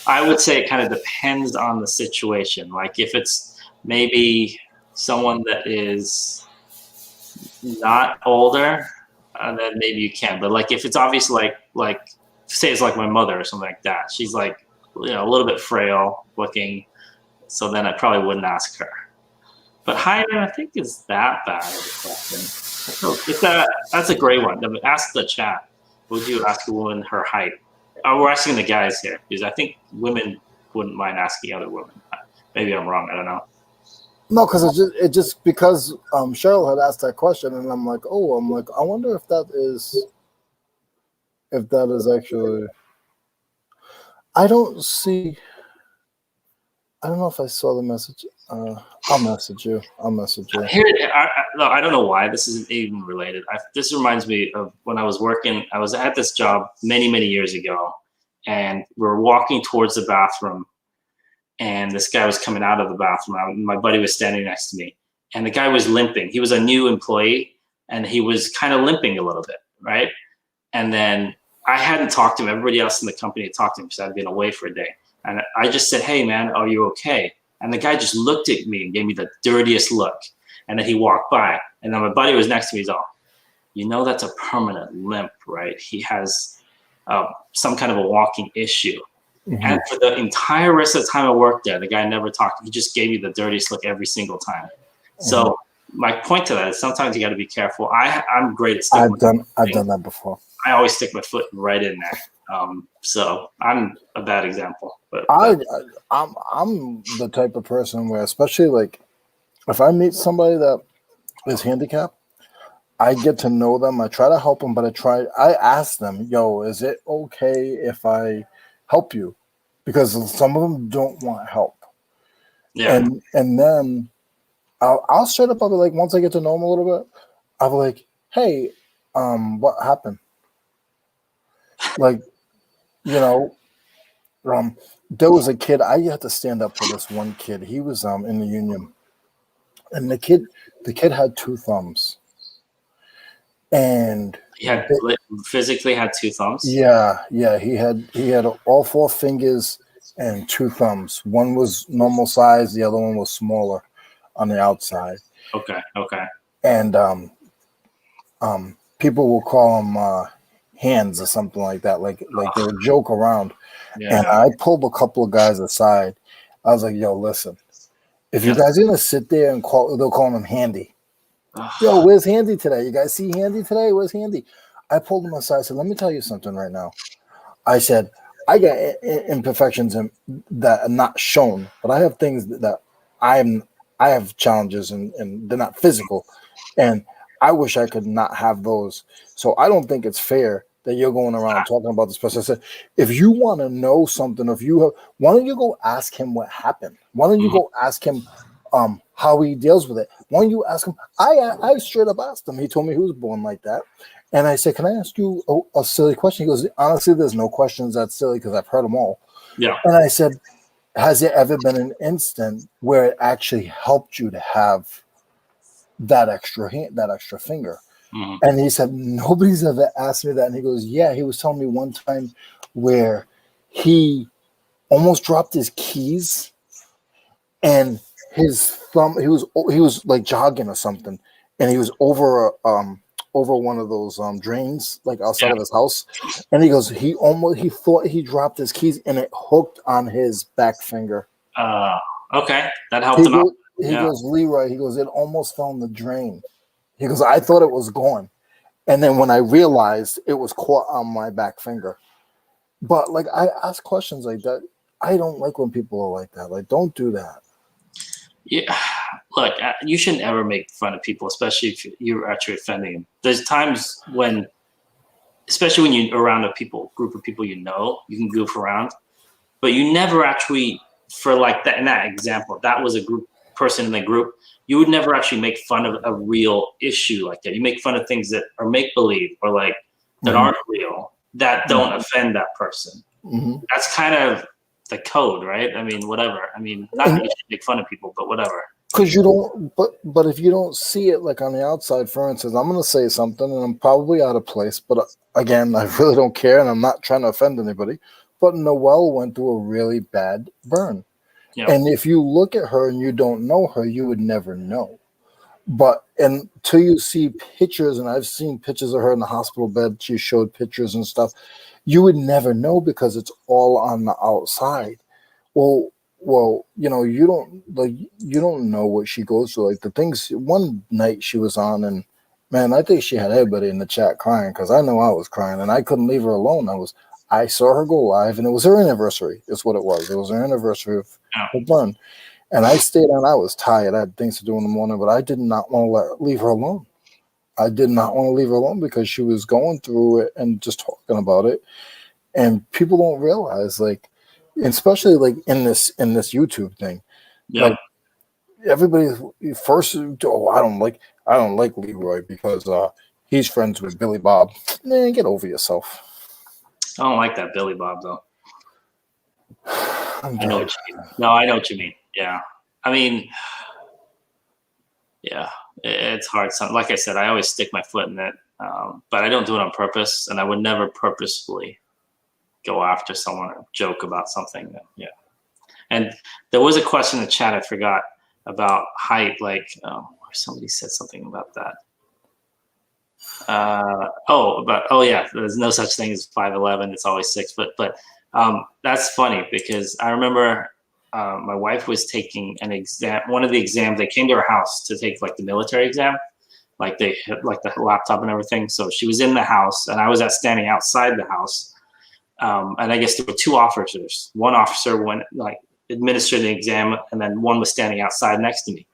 I would say it kind of depends on the situation. Like if it's maybe someone that is not older, then maybe you can. But like if it's obviously like say it's like my mother or something like that. She's like a little bit frail looking, So then I probably wouldn't ask her. But height, I think, is that bad of a question. So that's a great one. Ask the chat. Would you ask a woman her height? We're asking the guys here because I think women wouldn't mind asking other women. Maybe I'm wrong. I don't know. No, because it just because Cheryl had asked that question, and I'm like, I wonder if that is actually. I don't know if I saw the message. I'll message you. Here, I don't know why this isn't even related. This reminds me of when I was working. I was at this job many, many years ago, and we were walking towards the bathroom, and this guy was coming out of the bathroom. My buddy was standing next to me, and the guy was limping. He was a new employee, and he was kind of limping a little bit, right? And then I hadn't talked to him. Everybody else in the company had talked to him because I'd been away for a day. And I just said, "Hey, man, are you okay?" And the guy just looked at me and gave me the dirtiest look. And then he walked by. And then my buddy was next to me. He's all, that's a permanent limp, right? He has some kind of a walking issue. Mm-hmm. And for the entire rest of the time I worked there, the guy never talked. He just gave me the dirtiest look every single time. Mm-hmm. So my point to that is sometimes you got to be careful. I'm great at sticking. I've done that before. I always stick my foot right in there. So I'm a bad example. But I'm the type of person where, especially like if I meet somebody that is handicapped, I get to know them. I try to help them, but I ask them, "Yo, is it okay if I help you?" Because some of them don't want help. Yeah. And then I'll straight up, I'll be like, once I get to know them a little bit, I'll be like, "Hey, what happened?" Like, there was a kid. I had to stand up for this one kid. He was in the union, and the kid had two thumbs, and physically had two thumbs. Yeah, he had all four fingers and two thumbs. One was normal size, the other one was smaller on the outside. Okay. And people will call him hands or something like that, like they would joke around. Yeah. And I pulled a couple of guys aside. I was like, "Yo, listen, if you guys are gonna sit there and they'll call him Handy. Yo, where's Handy today? You guys see Handy today? Where's Handy?" I pulled him aside. I said, "Let me tell you something right now." I said, "I got imperfections that are not shown, but I have things that I have challenges and they're not physical, and I wish I could not have those. So I don't think it's fair that you're going around talking about this person." I said, "If you want to know something, why don't you go ask him what happened? Why don't you go ask him how he deals with it? Why don't you ask him?" I straight up asked him. He told me he was born like that. And I said, "Can I ask you a silly question?" He goes, "Honestly, there's no questions that silly because I've heard them all." Yeah. And I said, "Has there ever been an instant where it actually helped you to have that extra finger?" Mm-hmm. And he said, "Nobody's ever asked me that." And he goes, "Yeah." He was telling me one time where he almost dropped his keys, and his thumb. He was like jogging or something, and he was over one of those drains like outside of his house, and he goes, he thought he dropped his keys and it hooked on his back finger. Okay, that helped him out. He goes, "Leroy," he goes, "it almost fell in the drain." He goes, "I thought it was gone, and then when I realized it was caught on my back finger." But like, I ask questions like that. I don't like when people are like that. Like, don't do that. Yeah, look, you shouldn't ever make fun of people, especially if you're actually offending them. There's times when, especially when you're around a group of people you can goof around, but you never actually, for like that in that example, that was a person in the group. You would never actually make fun of a real issue like that. You make fun of things that are make believe or like that aren't real, that don't offend that person. Mm-hmm. That's kind of the code, right? I mean, whatever. I mean, not that you should make fun of people, but whatever. Because you don't, but if you don't see it like on the outside, for instance, I'm going to say something and I'm probably out of place, but again, I really don't care and I'm not trying to offend anybody. But Noelle went through a really bad burn. Yeah. And if you look at her and you don't know her, you would never know. But until you see pictures, and I've seen pictures of her in the hospital bed, she showed pictures and stuff, you would never know because it's all on the outside. Well, Well, you don't know what she goes through. Like the things. One night she was on, and man, I think she had everybody in the chat crying because I know I was crying, and I couldn't leave her alone. I saw her go live, and it was her anniversary. Is what it was. It was her anniversary of her burn, and I stayed on. I was tired. I had things to do in the morning, but I did not want to leave her alone. I did not want to leave her alone because she was going through it and just talking about it. And people don't realize, like, especially like in this YouTube thing, like everybody first, oh, I don't like Leroy because he's friends with Billy Bob. Man, get over yourself. I don't like that Billy Bob though. I know what you mean. No, I know what you mean. Yeah, I mean, yeah, it's hard. Like I said, I always stick my foot in it, but I don't do it on purpose, and I would never purposefully go after someone or joke about something. And there was a question in the chat I forgot about height. Like, somebody said something about that. Yeah, there's no such thing as 5'11". It's always 6 foot. But that's funny because I remember my wife was taking an exam. One of the exams, they came to her house to take like the military exam. Like they had like the laptop and everything. So she was in the house, and I was standing outside the house. And I guess there were two officers. One officer went administered the exam, and then one was standing outside next to me.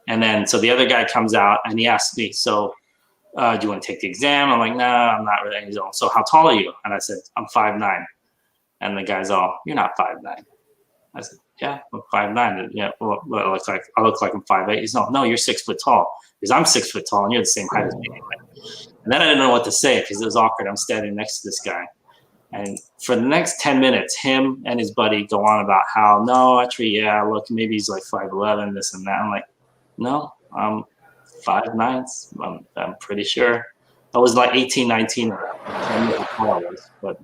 And then so the other guy comes out and he asked me, "So, do you want to take the exam?" I'm like, "No, I'm not really." He's all, "So how tall are you?" And I said, "I'm 5'9". And the guy's all, "You're not 5'9". I said, "Yeah, I'm 5'9". Yeah, well, I look like I'm 5'8". He's all, "No, you're 6 foot tall." Because I'm 6 foot tall and you're the same height as me anyway. And then I didn't know what to say because it was awkward. I'm standing next to this guy. And for the next 10 minutes, him and his buddy go on about how, no, actually, yeah, look, maybe he's like 5'11", this and that. I'm like, no, I'm 5'9". I'm pretty sure. I was like 18, 19. But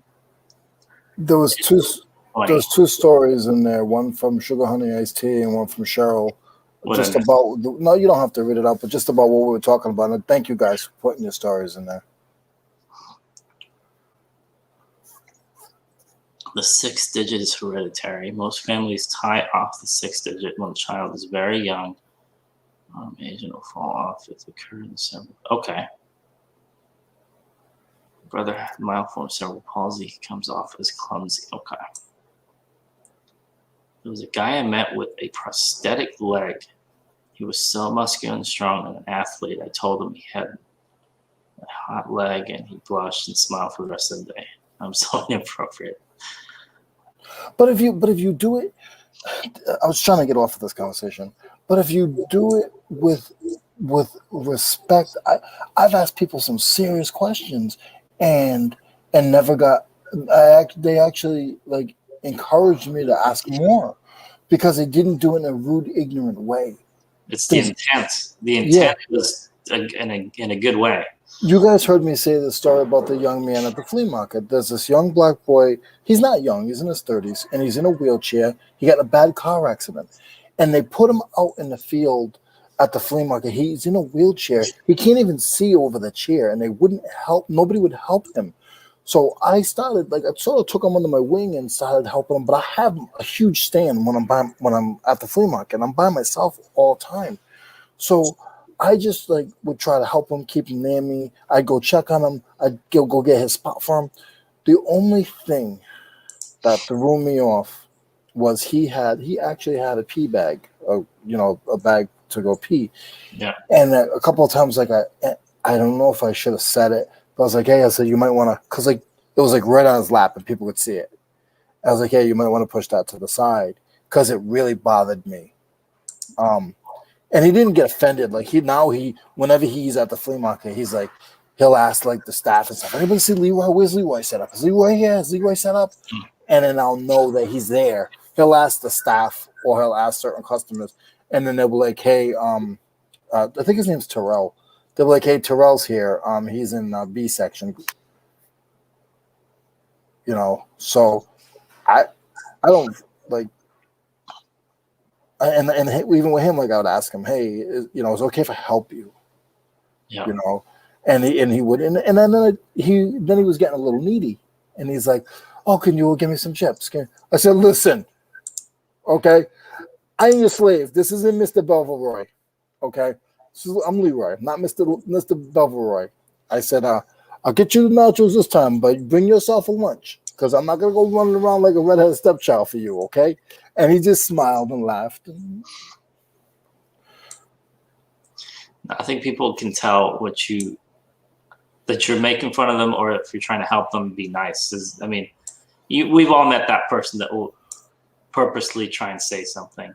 there was two stories in there, one from Sugar Honey Iced Tea and one from Cheryl. Just about, no, you don't have to read it out, but just about what we were talking about. And thank you guys for putting your stories in there. The 6th digit is hereditary. Most families tie off the 6th digit when the child is very young. Agent will fall off if it occurs in several. Okay. Brother had mild form of cerebral palsy. He comes off as clumsy. Okay. There was a guy I met with a prosthetic leg. He was so muscular and strong and an athlete. I told him he had a hot leg, and he blushed and smiled for the rest of the day. I'm so inappropriate. But if you do it, I was trying to get off of this conversation. But if you do it with respect, I've asked people some serious questions, and never got. They actually like encouraged me to ask more because they didn't do it in a rude, ignorant way. It's the intent. The intent was in a good way. You guys heard me say the story about the young man at the flea market. There's this young black boy. He's not young. He's in his 30s, and he's in a wheelchair. He got in a bad car accident, and they put him out in the field at the flea market. He's in a wheelchair. He can't even see over the chair, and they wouldn't help. Nobody would help him. So I started, I sort of took him under my wing and started helping him. But I have a huge stand when I'm at the flea market. I'm by myself all the time. So I just would try to help him, keep him near me. I'd go check on him. I'd go get his spot for him. The only thing that threw me off was he actually had a pee bag, a bag to go pee. Yeah. And a couple of times, I don't know if I should have said it, but I was like, hey, I said, you might want to, because it was right on his lap and people could see it. I was like, hey, you might want to push that to the side because it really bothered me. And he didn't get offended. Whenever he's at the flea market, he's like, he'll ask the staff and stuff, anybody see Leroy? Where's Leroy set up? Is Leroy here? Is Leroy set up? And then I'll know that he's there. He'll ask the staff or he'll ask certain customers. And then they'll be like, hey, I think his name's Terrell. They'll be like, hey, Terrell's here. He's in B section. So I don't and even with him, I would ask him, hey, is it okay if I help you? Yeah. And he would, and then he was getting a little needy, and he's like, oh, can you give me some chips? I said, listen, Okay, I'm your slave. This isn't Mr. Belleroy. Okay, I'm Leroy, not Mr. Belleroy. I said, I'll get you the nachos this time, but bring yourself a lunch because I'm not gonna go running around like a redheaded stepchild for you. Okay? And he just smiled and laughed. I think people can tell that you're making fun of them, or if you're trying to help them be nice. I mean, we've all met that person that will purposely try and say something,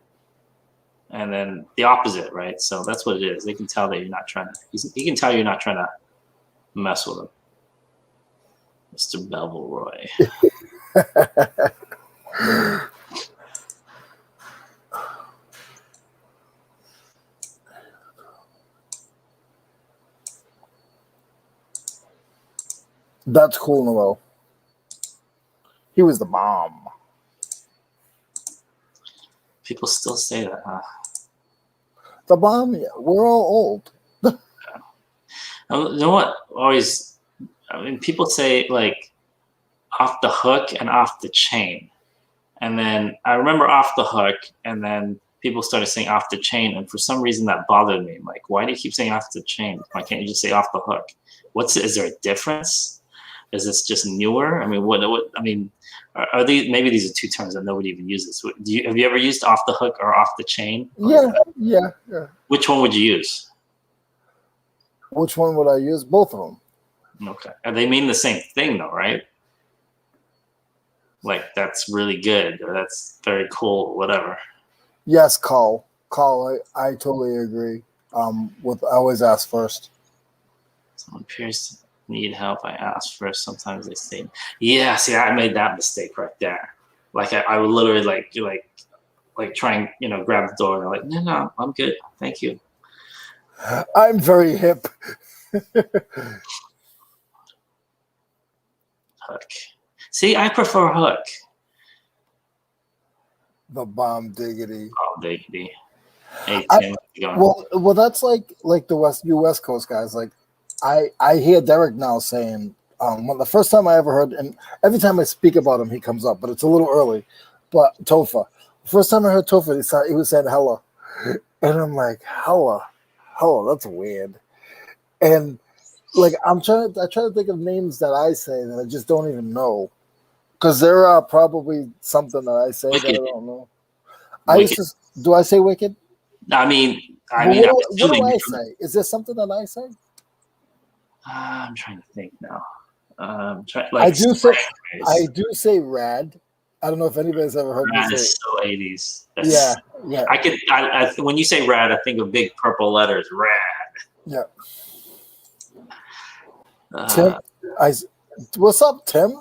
and then the opposite, right? So that's what it is. They can tell that you're not trying to. He can tell you're not trying to mess with him, Mr. Belleroy. That's cool, Noel. He was the bomb. People still say that, huh? The bomb? Yeah, we're all old. You know what? Always, I mean, people say like off the hook and off the chain. And then I remember off the hook, and then people started saying off the chain. And for some reason that bothered me. I'm like, why do you keep saying off the chain? Why can't you just say off the hook? Is there a difference? Is this just newer? I mean, what I mean, are these, maybe these are two terms that nobody even uses. Have you ever used off the hook or off the chain? Yeah. Which one would you use? Which one would I use? Both of them. Okay. And they mean the same thing though, right? Like that's really good, or that's very cool, whatever. Yes, Carl, I totally agree. I always ask first. Someone appears to need help. I ask first. Sometimes they say, "Yeah." See, I made that mistake right there. Like I would literally like try and grab the door, and they're like, "No, I'm good, thank you." I'm very hip. Hook. See, I prefer hook. The bomb diggity. Oh, diggity. Hey, Tim, well, that's like the West Coast guys. Like, I hear Derek now saying, the first time I ever heard, and every time I speak about him, he comes up, but it's a little early. But Topher, first time I heard Topher, he was saying hella, and I'm like, hella, that's weird. And like, I try to think of names that I say that I just don't even know. Because there are probably something that I say Wicked. that I don't know. Do I say wicked? I mean, what do I say? Is there something that I say? I'm trying to think now. I do say rad. I don't know if anybody's ever heard me say. Rad is so 80s. Yeah. When you say rad, I think of big purple letters. Rad. Yeah. Tim, what's up, Tim?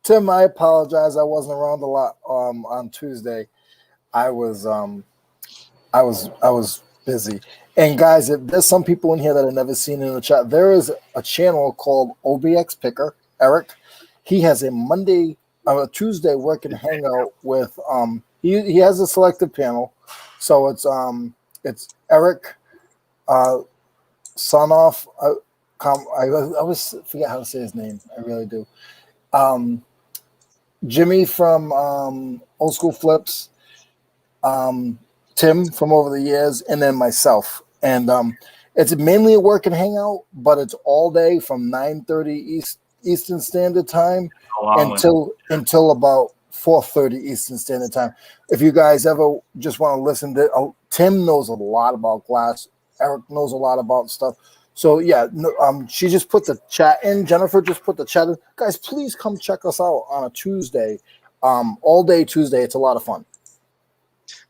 Tim, I apologize. I wasn't around a lot on Tuesday. I was busy. And guys, if there's some people in here that I've never seen in the chat, there is a channel called OBX Picker, Eric. He has a Tuesday working hangout with he has a selected panel. So it's Eric Sonoff. I always forget how to say his name. I really do. Jimmy from Old School Flips, Tim from Over the Years, and then myself. And it's mainly a work and hangout, but it's all day from 9:30 Eastern Standard Time until about 4:30 Eastern Standard Time. If you guys ever just want to listen to, Tim knows a lot about glass. Eric knows a lot about stuff. So yeah, she just put the chat in. Jennifer just put the chat in. Guys, please come check us out on a Tuesday, all day Tuesday. It's a lot of fun.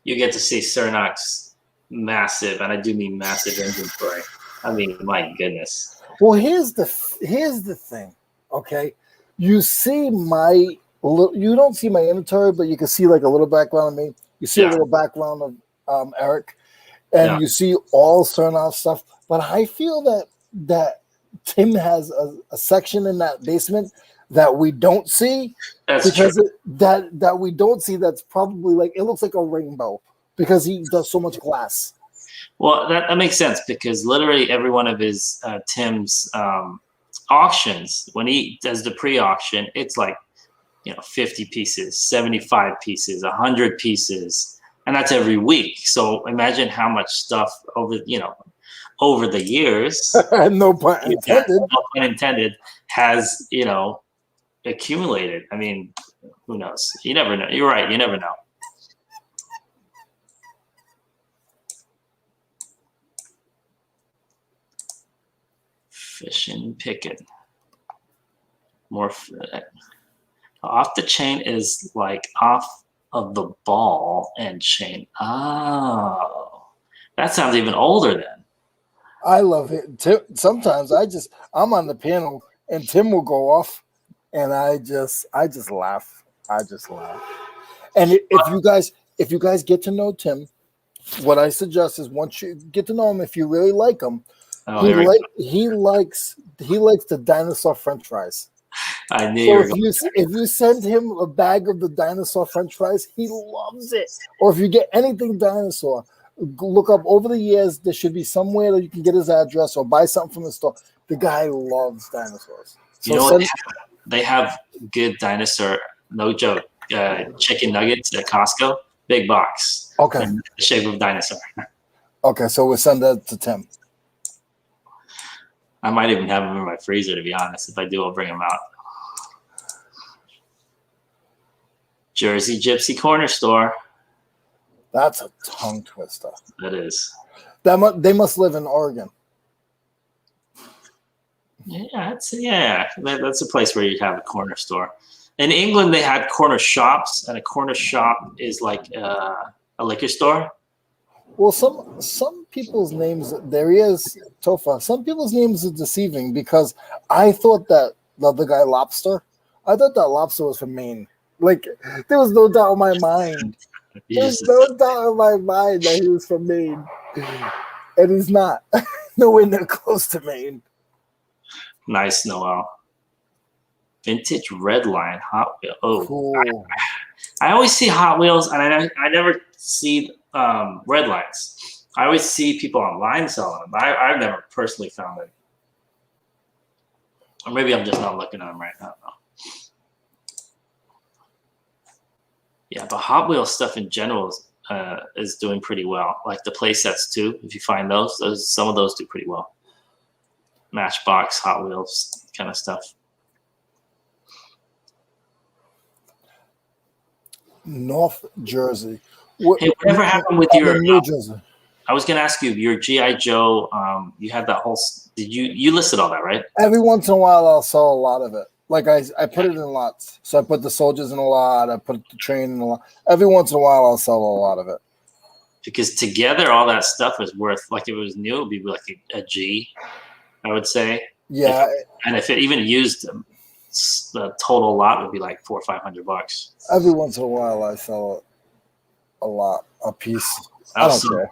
You get to see Cernoc's massive, and I do mean massive inventory. I mean, my goodness. Well, here's the thing. Okay, you don't see my inventory, but you can see like a little background of me. You see a little background of Eric, and you see all Cernoff stuff. But I feel that Tim has a section in that basement that we don't see. That's true. That we don't see. That's probably like, it looks like a rainbow because he does so much glass. Well, that makes sense because literally every one of his Tim's auctions, when he does the pre-auction, it's like 50 pieces, 75 pieces, 100 pieces, and that's every week. So imagine how much stuff over the years, No pun intended. no pun intended, has accumulated. I mean, who knows? You never know. You're right. You never know. Fishing, picking. More off the chain is like off of the ball and chain. Oh, that sounds even older then. I love it. Sometimes I'm on the panel and Tim will go off, and I just laugh. I just laugh. And if you guys get to know Tim, what I suggest is once you get to know him, if you really like him, he likes the dinosaur French fries. I knew. So if you send him a bag of the dinosaur French fries, he loves it. Or if you get anything dinosaur, look up over the years. There should be somewhere that you can get his address or buy something from the store. The guy loves dinosaurs. So they have good dinosaur, no joke, chicken nuggets at Costco, big box. Okay. In the shape of a dinosaur. Okay, so we'll send that to Tim. I might even have them in my freezer, to be honest. If I do, I'll bring them out. Jersey Gypsy Corner Store. That's a tongue twister. That is. They must live in Oregon. Yeah, that's a place where you'd have a corner store. In England, they had corner shops, and a corner shop is like a liquor store. Well, some people's names, there he is, Tofa. Some people's names are deceiving because I thought that the other guy, Lobster, I thought that Lobster was from Maine. Like, there was no doubt in my mind. There's no doubt in my mind that he was from Maine. And he's not. Nowhere near close to Maine. Nice, Noel. Vintage Red Line Hot Wheels. Oh, cool. I always see Hot Wheels, and I never see Red Lines. I always see people online selling them. I've never personally found it. Or maybe I'm just not looking at them right now. Yeah, but Hot Wheels stuff in general is doing pretty well. Like the play sets too. If you find those, some of those do pretty well. Matchbox, Hot Wheels, kind of stuff. North Jersey. Hey, whatever happened with your New Jersey? I was gonna ask you your G.I. Joe. You had that whole. Did you listed all that, right? Every once in a while, I'll sell a lot of it. Like I put it in lots. So I put the soldiers in a lot. I put the train in a lot. Every once in a while, I'll sell a lot of it. Because together, all that stuff is worth, like if it was new, it'd be like a G, I would say. Yeah. And if it even used the total lot would be like $400 or $500. Every once in a while, I sell a lot, a piece. I don't care.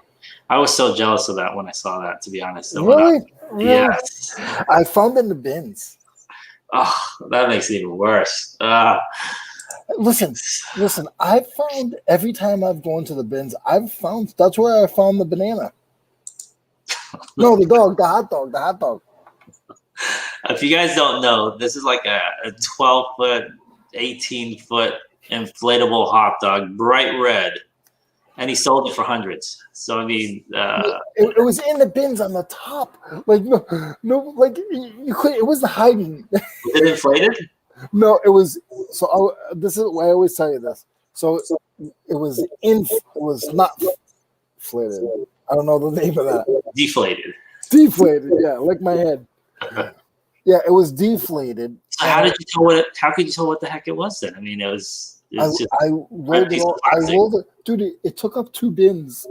I was so jealous of that when I saw that, to be honest. Really? Yes. I found it in the bins. Oh, that makes it even worse. Listen. I found every time I've gone to the bins, that's where I found the banana. No, the hot dog. If you guys don't know, this is like a 12-foot, 18-foot inflatable hot dog, bright red. And he sold it for hundreds. So I mean, it was in the bins on the top. Like no, like you couldn't. It wasn't hiding. Was it inflated? No, it was. So this is why I always tell you this. So it was It was not inflated. I don't know the name of that. Deflated. Deflated. Yeah, like my head. Yeah, it was deflated. So how did you tell what? How could you tell what the heck it was then? I mean, it was. I rolled it. Dude, it took up 2 bins.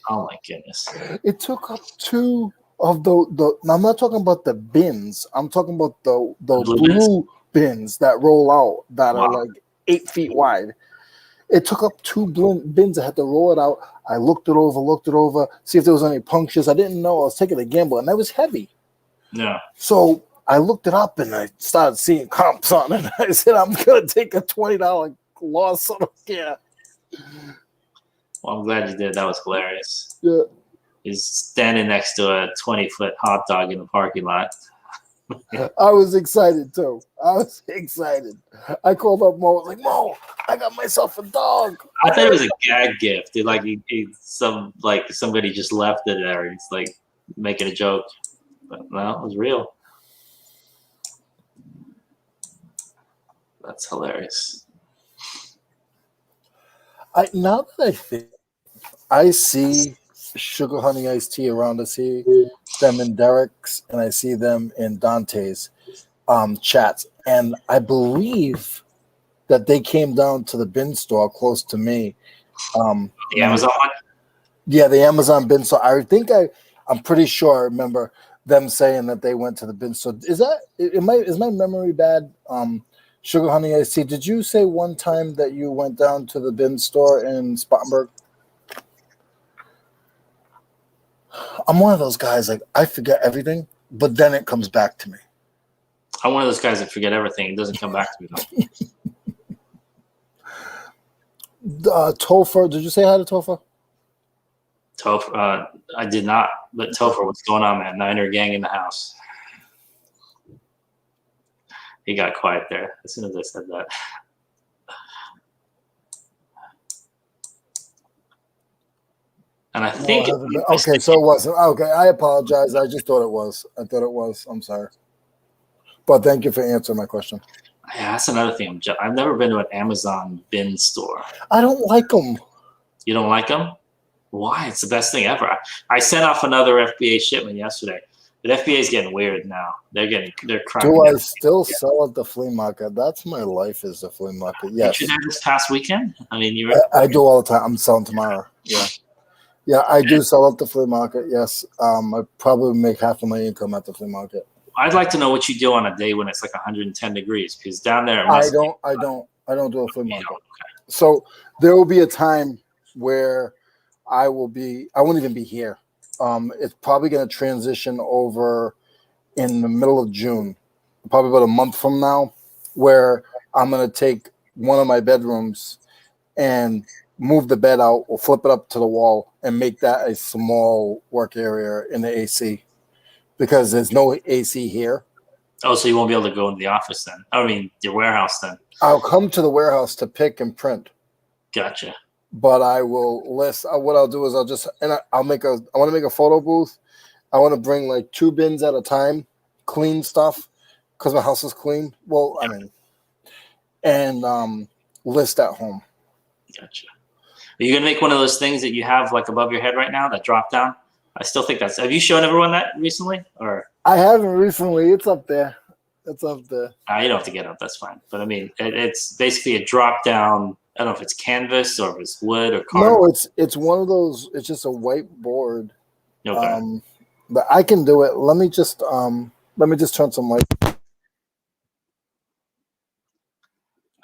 Oh my goodness! It took up 2 of the. Now I'm not talking about the bins. I'm talking about the blue bins that roll out that are like 8 feet wide. It took up 2 bins. I had to roll it out. I looked it over, see if there was any punctures. I didn't know. I was taking a gamble, and that was heavy. Yeah. So I looked it up, and I started seeing comps on it. I said, I'm gonna take a $20 loss. I don't care. Well, I'm glad you did. That was hilarious. Yeah. He's standing next to a 20-foot hot dog in the parking lot. I was excited too. I was excited. I called up Mo. I was like, Mo, I got myself a dog. I thought it was a gag gift. Like somebody just left it there. It's like making a joke, but no, it was real. That's hilarious. Now that I think, I see Sugar Honey Iced Tea around. I see them in Derek's, and I see them in Dante's chats. And I believe that they came down to the bin store close to me. The Amazon one? Yeah, the Amazon bin store. I'm pretty sure I remember them saying that they went to the bin store. Is my memory bad? Sugar Honey Iced Tea, did you say one time that you went down to the bin store in Spartanburg? I'm one of those guys, like, I forget everything, but then it comes back to me. I'm one of those guys that forget everything. It doesn't come back to me, though. Topher, did you say hi to Topher? Topher, I did not. But Topher, what's going on, man? Niner gang in the house. He got quiet there as soon as I said that. And I think okay, so it wasn't. Okay, I apologize. I just thought it was. I'm sorry. But thank you for answering my question. Yeah, that's another thing. I've never been to an Amazon bin store. I don't like them. You don't like them? Why? It's the best thing ever. I sent off another FBA shipment yesterday. But FBA is getting weird now. They're cracking. Do I still sell at the flea market? That's my life, is the flea market. Yes. Did you there this past weekend? I mean, I do all the time. I'm selling tomorrow. Yeah. Yeah, I do sell at the flea market. Yes. I probably make half of my income at the flea market. I'd like to know what you do on a day when it's like 110 degrees, because down there I don't do a flea market. Okay. So there will be a time where I won't even be here. It's probably going to transition over in the middle of June, probably about a month from now, where I'm going to take one of my bedrooms and move the bed out or flip it up to the wall and make that a small work area in the AC, because there's no AC here. Oh, so you won't be able to go into the office then? I mean, your warehouse then? I'll come to the warehouse to pick and print. Gotcha. But I will list. What I'll do is I want to make a photo booth. I want to bring like 2 bins at a time, clean stuff, because my house is clean. Well, I mean, and list at home. Gotcha. Are you gonna make one of those things that you have like above your head right now, that drop down? I still think that's. Have you shown everyone that recently, or? I haven't recently. It's up there. It's up there. You don't have to get up. That's fine. But I mean, it's basically a drop down. I don't know if it's canvas or if it's wood or cardboard. No, it's one of those. It's just a white board. Okay. But I can do it. Let me just turn some light.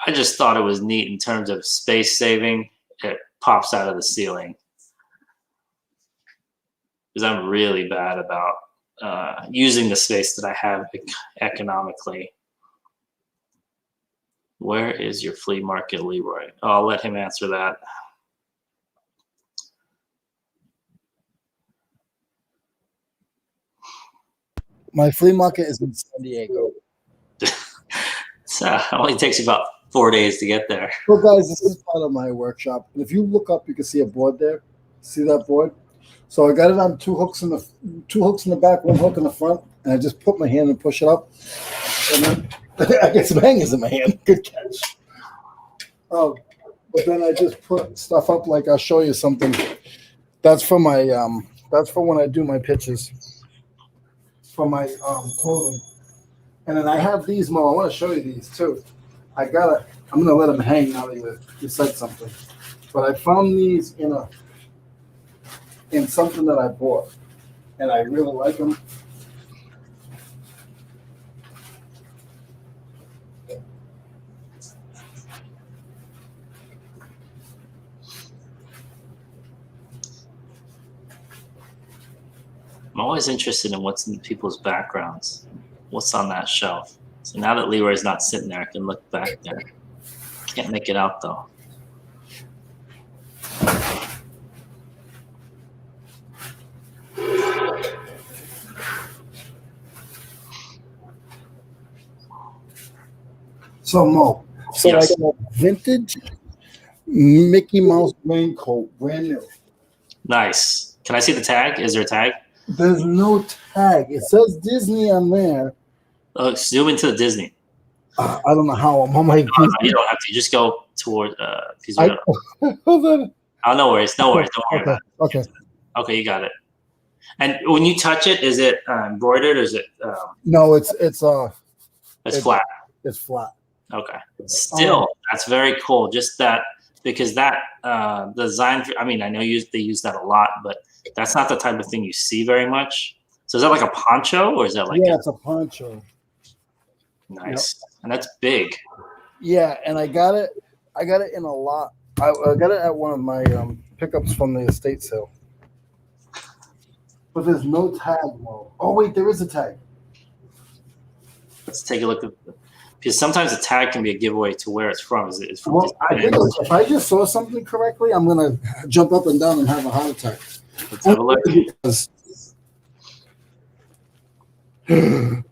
I just thought it was neat in terms of space saving. It pops out of the ceiling, because I'm really bad about using the space that I have economically. Where is your flea market, Leroy? Oh, I'll let him answer that. My flea market is in San Diego. So it only takes you about 4 days to get there. Well, guys, this is part of my workshop. If you look up, you can see a board there. See that board? So I got it on 2 hooks in the back, 1 hook in the front, and I just put my hand and push it up. And then I get some hangers in my hand. Good catch. Oh, but then I just put stuff up. Like, I'll show you something. That's for my that's for when I do my pitches for my clothing. And then I have these, Mo. I want to show you these too. I'm gonna let them hang now that you said something. But I found these in something that I bought, and I really like them. I'm always interested in what's in people's backgrounds. What's on that shelf? So now that Leroy's not sitting there, I can look back there. Can't make it out though. So Mo, so Yes. I got a vintage Mickey Mouse raincoat, brand new. Nice. Can I see the tag? Is there a tag? There's no tag. It says Disney on there. Oh, zoom into the Disney. I don't know how. I'm on my. No, you don't have to. Just go toward. Hold on. Oh, no worries. No worries. Don't worry about it. Okay. Okay, you got it. And when you touch it, is it embroidered or is it? No, it's flat. It's flat. Okay. Still, that's very cool. Just that because that design. I mean, I know they use that a lot, but that's not the type of thing you see very much. So is that like a poncho or is that like? Yeah, it's a poncho. Nice, and that's big. Yeah, and I got it in a lot. I got it at one of my pickups from the estate sale. But there's no tag, Mo. Oh wait, there is a tag. Let's take a look at because sometimes a tag can be a giveaway to where it's from. Is it from? Well, I think if I just saw something correctly, I'm gonna jump up and down and have a heart attack. Let's have a look.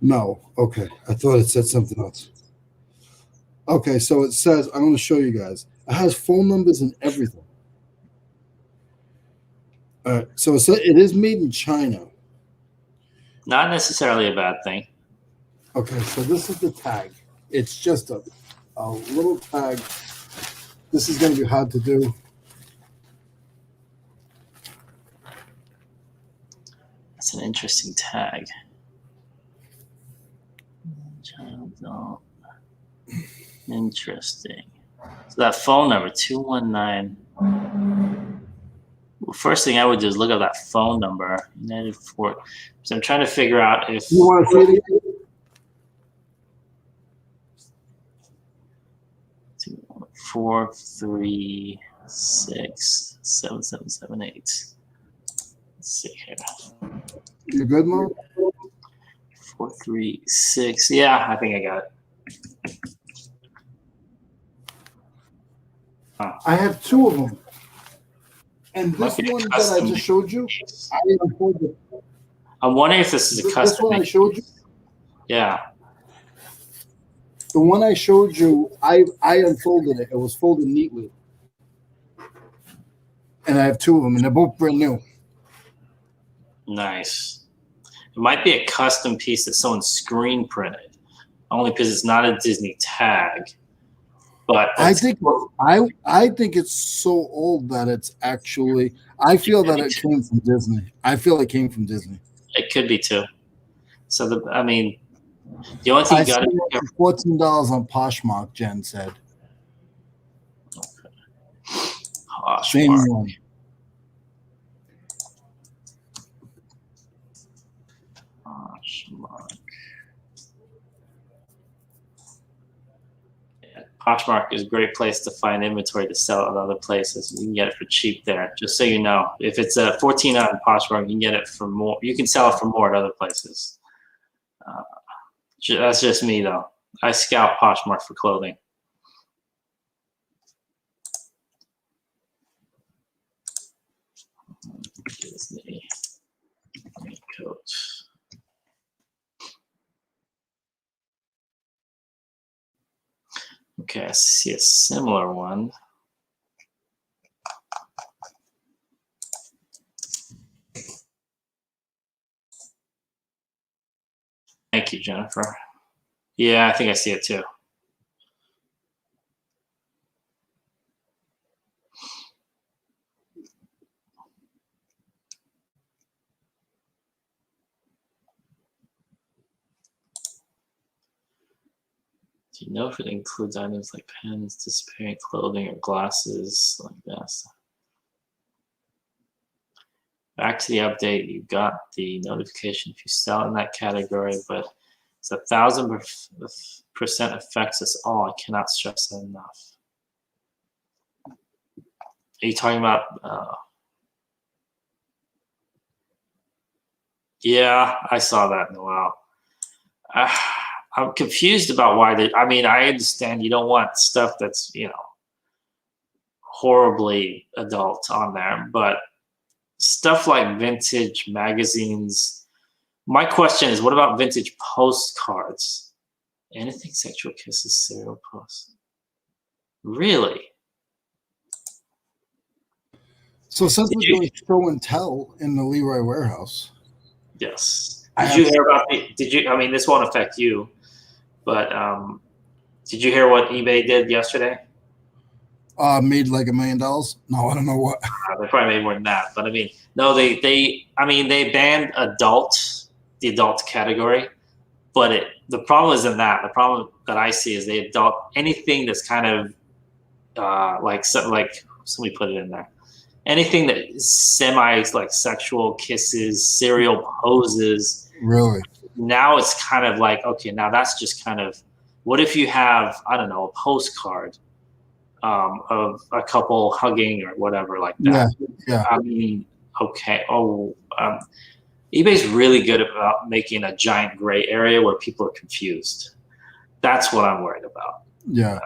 No, okay. I thought it said something else. Okay, so it says, I'm going to show you guys. It has phone numbers and everything. All right, so it is made in China. Not necessarily a bad thing. Okay, so this is the tag. It's just a little tag. This is going to be hard to do. That's an interesting tag. Interesting. So that phone number 219. Well, first thing I would do is look at that phone number. United Fort. So I'm trying to figure out if you want to see it again? 4367778. Let's see here. You good, Mo? 436. Yeah, I think I got it. I have two of them. And this one that I just showed you, I'm wondering if this is a custom. This one I showed you? Yeah. The one I showed you, I unfolded it. It was folded neatly. And I have two of them, and they're both brand new. Nice. It might be a custom piece that someone screen printed, only because it's not a Disney tag. But I think it's so old that it's actually. I feel that it came from Disney. I feel it came from Disney. It could be too. So the only thing you got to $14 on Poshmark. Jen said. Okay. Poshmark. Same one. Poshmark. Poshmark is a great place to find inventory to sell at other places. You can get it for cheap there. Just so you know, if it's a 14 on Poshmark, you can get it for more. You can sell it for more at other places. That's just me, though. I scout Poshmark for clothing. Disney coat. Okay, I see a similar one. Thank you, Jennifer. Yeah, I think I see it too. Do you know if it includes items like pens, disappearing clothing, or glasses like this? Back to the update, you got the notification if you sell in that category, but it's 1,000% affects us all. I cannot stress that enough. Are you talking about? Yeah, I saw that in a while. I'm confused about why they. I mean, I understand you don't want stuff that's horribly adult on there, but stuff like vintage magazines. My question is, what about vintage postcards? Anything sexual kisses, serial posts. Really? So since we're doing show and tell in the Leroy warehouse. Yes. Did you hear about I mean, this won't affect you, but did you hear what eBay did yesterday? Made like $1 million. No, I don't know what. They probably made more than that, but I mean, no, they banned the adult category, but the problem isn't that. The problem that I see is anything that's kind of like somebody put it in there. Anything that is semi like sexual kisses, serial poses. Really? Now it's kind of like, okay, now that's just kind of, what if you have, I don't know, a postcard of a couple hugging or whatever like that. Yeah. I mean, okay. eBay's really good about making a giant gray area where people are confused. That's what I'm worried about. Yeah.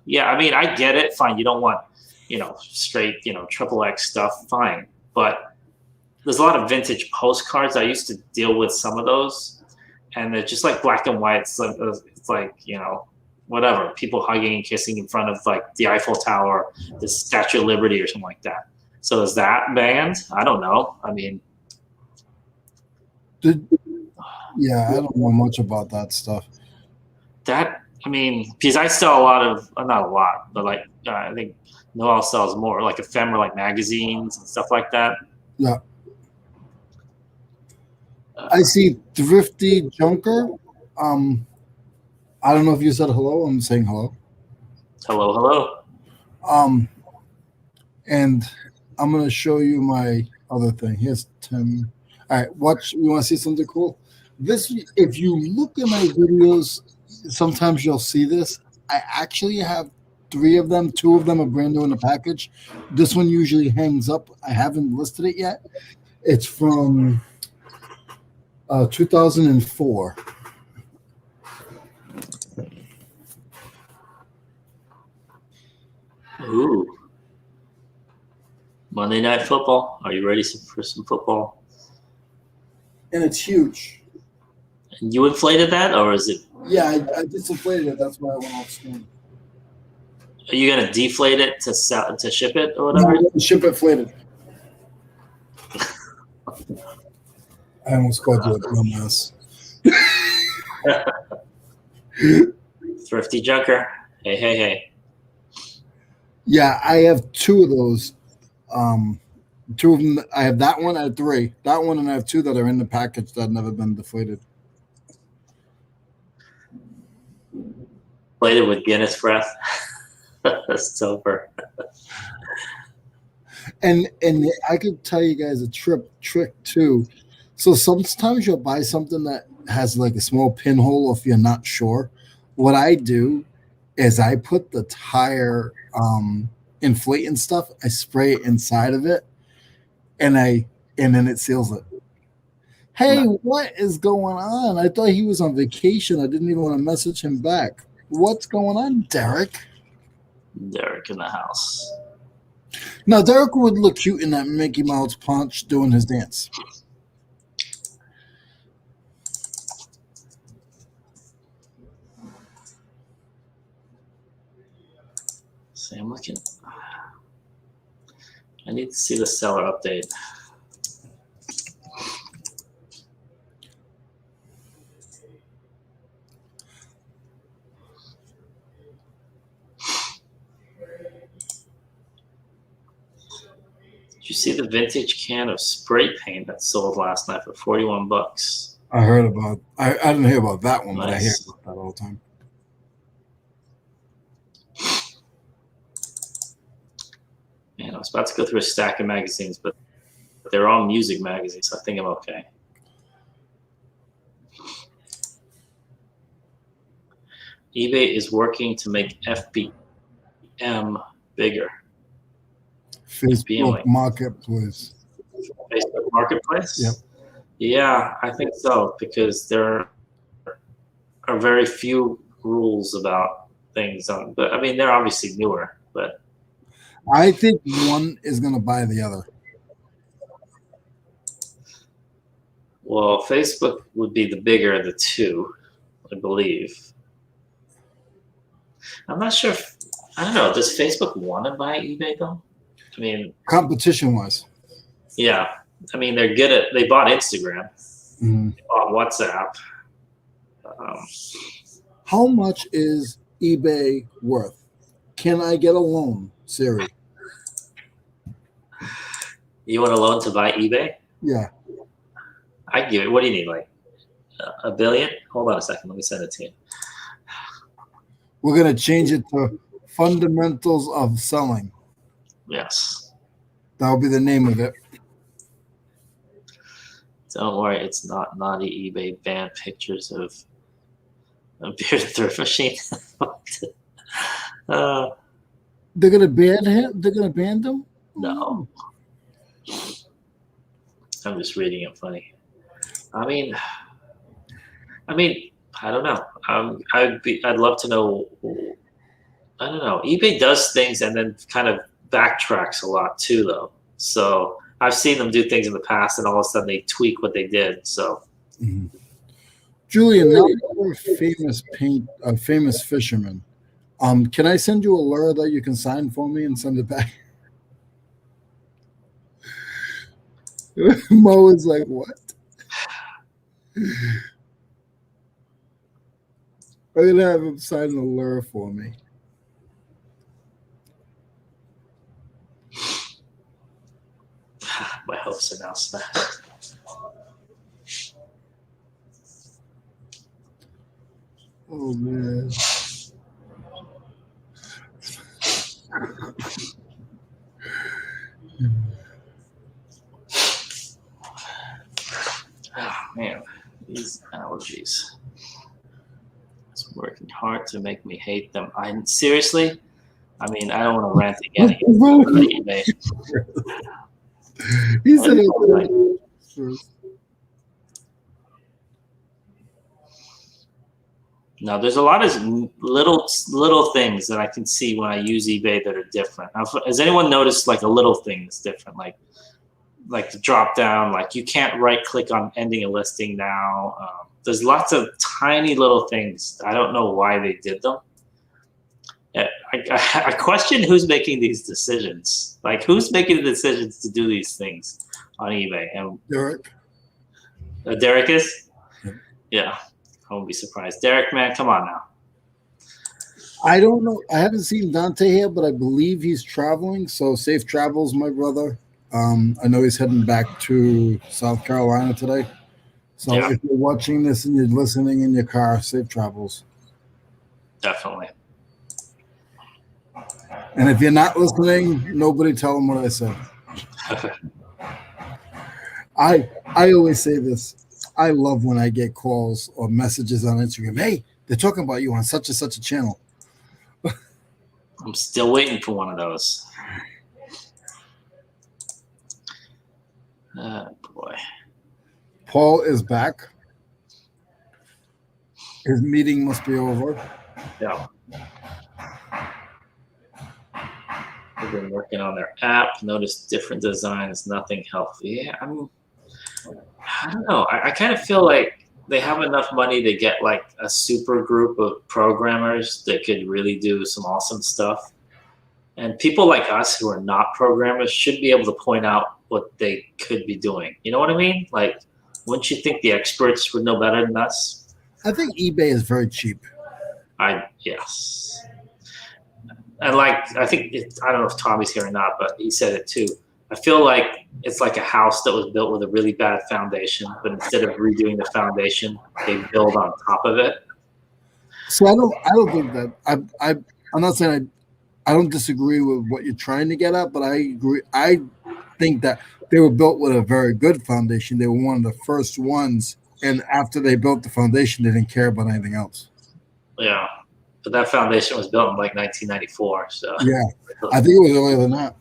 Yeah, I mean, I get it. Fine, you don't want, straight, XXX stuff. Fine, but there's a lot of vintage postcards. I used to deal with some of those, and they're just like black and white. It's like whatever, people hugging and kissing in front of like the Eiffel Tower, the Statue of Liberty, or something like that. So is that banned? I don't know. I mean, I don't know much about that stuff. Because I sell a lot of, not a lot, but like I think Noel sells more like ephemera, like magazines and stuff like that. Yeah. I see Thrifty Junker. I don't know if you said hello. I'm saying hello. Hello. And I'm gonna show you my other thing. Here's Tim. All right, watch. You want to see something cool? This, if you look at my videos, sometimes you'll see this. I actually have 3 of them. 2 of them are brand new in the package. This one usually hangs up. I haven't listed it yet. It's from 2004. Ooh. Monday Night Football. Are you ready for some football? And it's huge. And you inflated that, or is it? Yeah, I disinflated it. That's why I went off screen. Are you gonna deflate it to ship it or whatever? No, ship it inflated. I almost called you a dumbass. Thrifty Junker. Hey. Yeah, I have 2 of those. 2 of them. I have that one. I have 3. That one, and I have 2 that are in the package that have never been deflated. Played it with Guinness breath. That's over. And I could tell you guys a trick too. So sometimes you'll buy something that has like a small pinhole if you're not sure. What I do is I put the tire inflating stuff, I spray it inside of it, and then it seals it. Hey, what is going on? I thought he was on vacation. I didn't even want to message him back. What's going on, Derek? Derek in the house. Now, Derek would look cute in that Mickey Mouse punch doing his dance. See, I'm looking. I need to see the seller update. Did you see the vintage can of spray paint that sold last night for $41? I heard about. I didn't hear about that one, but I hear Nice. about that all the time. Man, I was about to go through a stack of magazines, but they're all music magazines, so I think I'm okay. eBay is working to make FBM bigger. Facebook Marketplace. Facebook Marketplace? Yep. Yeah, I think so, because there are very few rules about things. But I mean, they're obviously newer, but I think one is going to buy the other. well, Facebook would be the bigger of the two. I believe. I'm not sure. I don't know. Does Facebook want to buy eBay though? I mean, competition-wise. Yeah. I mean, they're good at. They bought Instagram, Mm-hmm. they bought WhatsApp. How much is eBay worth? Can I get a loan, Siri? You want a loan to buy eBay? Yeah. I give it. What do you need? Like $1 billion? Hold on a second. Let me send it to you. We're going to change it to Fundamentals of Selling. Yes. That'll be the name of it. Don't worry, it's not naughty. eBay banned pictures of a bearded thrift machine. They're gonna ban him. They're gonna ban them. No, I'm just reading it funny. I mean, I don't know. I'd love to know. I don't know. eBay does things and then kind of backtracks a lot too, though. So I've seen them do things in the past, and all of a sudden they tweak what they did. So, Julian, now you're a famous fisherman. Can I send you a lure that you can sign for me and send it back? Mo is like, what? I'm gonna have him sign a lure for me. My hopes are now smashed. Oh man. Oh man, these allergies. It's working hard to make me hate them. Seriously, I mean, I don't want to rant again. He said it first. No, there's a lot of little things that I can see when I use eBay that are different. Now, has anyone noticed like a little thing that's different, like the drop down, like you can't right click on ending a listing now. There's lots of tiny little things. I don't know why they did them. I question who's making these decisions. Like who's making the decisions to do these things on eBay? And Derek. Derek is? Yeah. I won't be surprised. Derek, man, come on now. I don't know. I haven't seen Dante here, but I believe he's traveling. So safe travels, my brother. I know he's heading back to South Carolina today. So if you're watching this and you're listening in your car, safe travels. Definitely. And if you're not listening, nobody tell him what I said. I always say this. I love when I get calls or messages on Instagram. Hey, they're talking about you on such and such a channel. I'm still waiting for one of those. Oh, boy. Paul is back. His meeting must be over. Yeah. They've been working on their app. Notice different designs, nothing healthy. Yeah, I don't know. I kind of feel like they have enough money to get like a super group of programmers that could really do some awesome stuff. And people like us who are not programmers should be able to point out what they could be doing. You know what I mean? Like, wouldn't you think the experts would know better than us? I think eBay is very cheap. Yes. And like, I don't know if Tommy's here or not, but he said it too. I feel like it's like a house that was built with a really bad foundation, but instead of redoing the foundation, they build on top of it. So I don't think that I'm not saying I don't disagree with what you're trying to get at, but I agree. I think that they were built with a very good foundation. They were one of the first ones, and after they built the foundation, they didn't care about anything else. Yeah, but that foundation was built in like 1994. So yeah, I think it was earlier than that.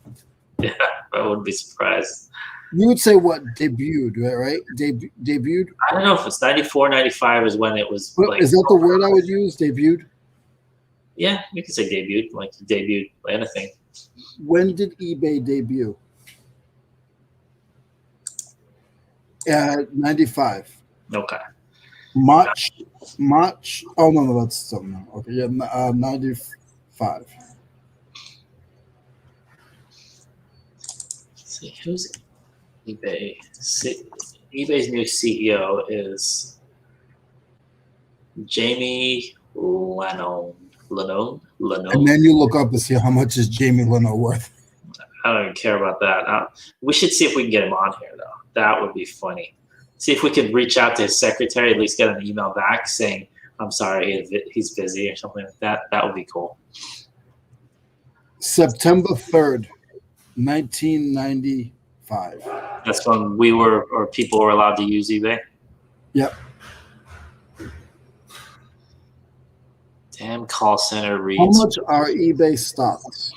Yeah, I wouldn't be surprised. You would say what debuted, right? Debuted? I don't know if it's 94, 95 is when it was. Like, is that the word I would use? Debuted? Yeah, you could say debuted, like debuted anything. When did eBay debut? 95. Okay. March. Oh no, that's something. Else. Okay, yeah, 95. Let's see who's eBay. eBay's new CEO is Jamie Lanone. And then you look up to see how much is Jamie Leno worth. I don't even care about that. We should see if we can get him on here, though. That would be funny. See if we could reach out to his secretary, at least get an email back saying, I'm sorry, he's busy or something like that. That would be cool. September 3rd, 1995. That's when people were allowed to use eBay? Yep. Damn call center reads. How much are eBay stocks?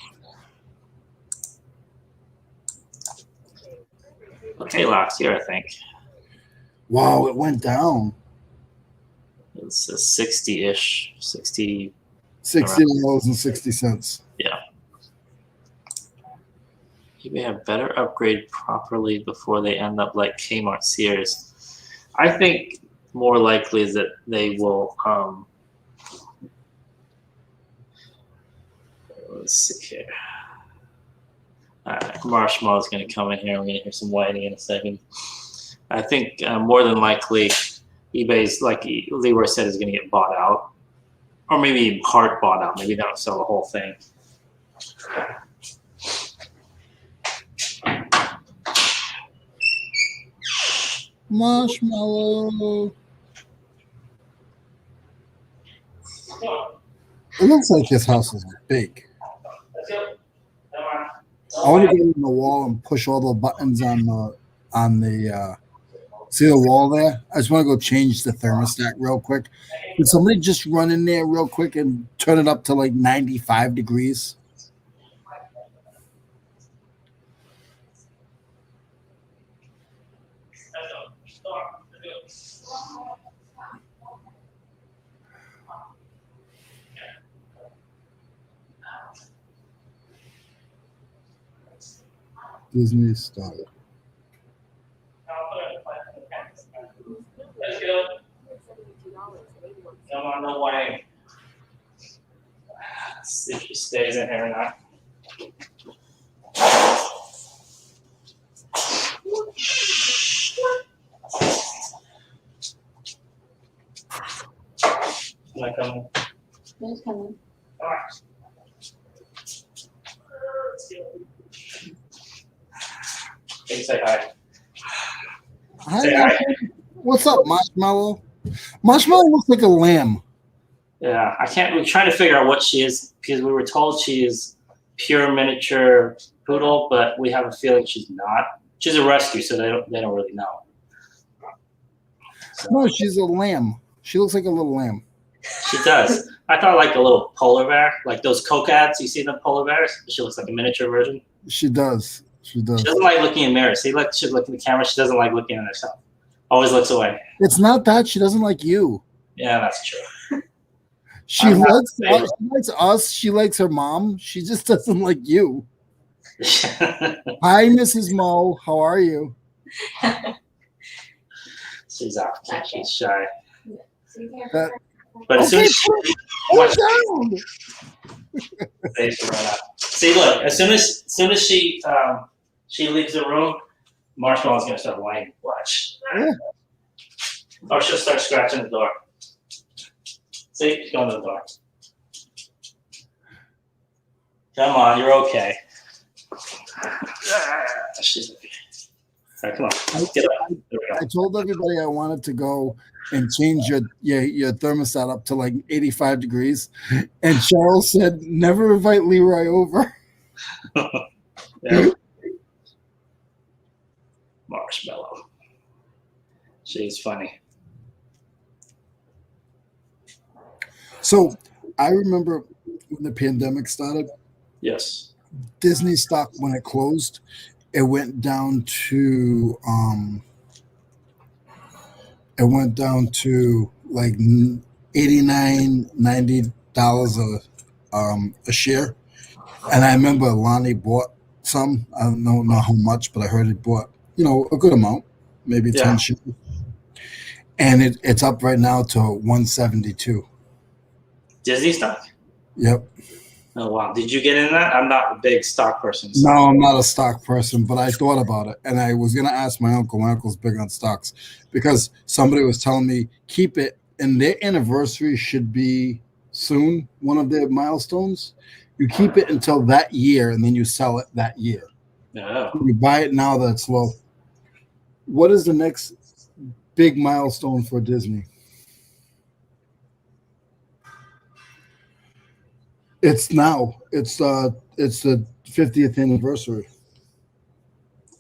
Okay, last year, I think. Wow, it went down. It's a 60-ish, 60. $60.60. Yeah. eBay have better upgrade properly before they end up like Kmart, Sears. I think more likely is that they will. Let's see here. All right, Marshmallow's going to come in here. We're going to hear some whining in a second. I think more than likely, eBay's, like Leroy said, is going to get bought out, or maybe part bought out. Maybe they don't sell the whole thing. Marshmallow. It looks like this house is big. I want to get in the wall and push all the buttons on the see the wall there? I just want to go change the thermostat real quick. Can somebody just run in there real quick and turn it up to like 95 degrees? Disney Star. Let's go. Come on, no way. Let's see if she stays in here or not. Am I coming? Who's coming? All right. Hey, say hi. Hi, Say hi. what's up, Marshmallow? Marshmallow looks like a lamb. Yeah, we're trying to figure out what she is because we were told she is pure miniature poodle, but we have a feeling she's not. She's a rescue, so they don't really know. So, No, she's a lamb. She looks like a little lamb. she does. I thought like a little polar bear, like those Coke ads. You see the polar bears? She looks like a miniature version. She does. She does. She doesn't like looking in mirrors. She should look in the camera. She doesn't like looking at herself. Always looks away. It's not that she doesn't like you. Yeah, that's true. She likes us. She likes her mom. She just doesn't like you. Hi, Mrs. Mo. How are you? She's off. She's shy. That, But as okay, soon as put down. they should run out. See, look. As soon as she leaves the room, Marshmallow's gonna start whining. Watch. Yeah. Or she'll start scratching the door. See, she's going to the door. Come on, you're okay. She's okay. All right, come on. Get up. There we go. I told everybody I wanted to go and change your thermostat up to like 85 degrees. And Cheryl said, never invite Leroy over. Yeah. Marshmallow. She's funny. So I remember when the pandemic started, Yes. Disney stock, when it closed, it went down to like $89-$90 a share. And I remember Lonnie bought some. I don't know how much, but I heard he bought, a good amount, maybe 10 shares. and it's up right now to 172. Disney stock? Yep. Oh wow! Did you get in that? I'm not a big stock person. So. No, I'm not a stock person, but I thought about it, and I was gonna ask my uncle. My uncle's big on stocks because somebody was telling me keep it, and their anniversary should be soon. One of their milestones. You keep it until that year, and then you sell it that year. Oh. You buy it now that's low. What is the next big milestone for Disney? It's now. It's the 50th anniversary.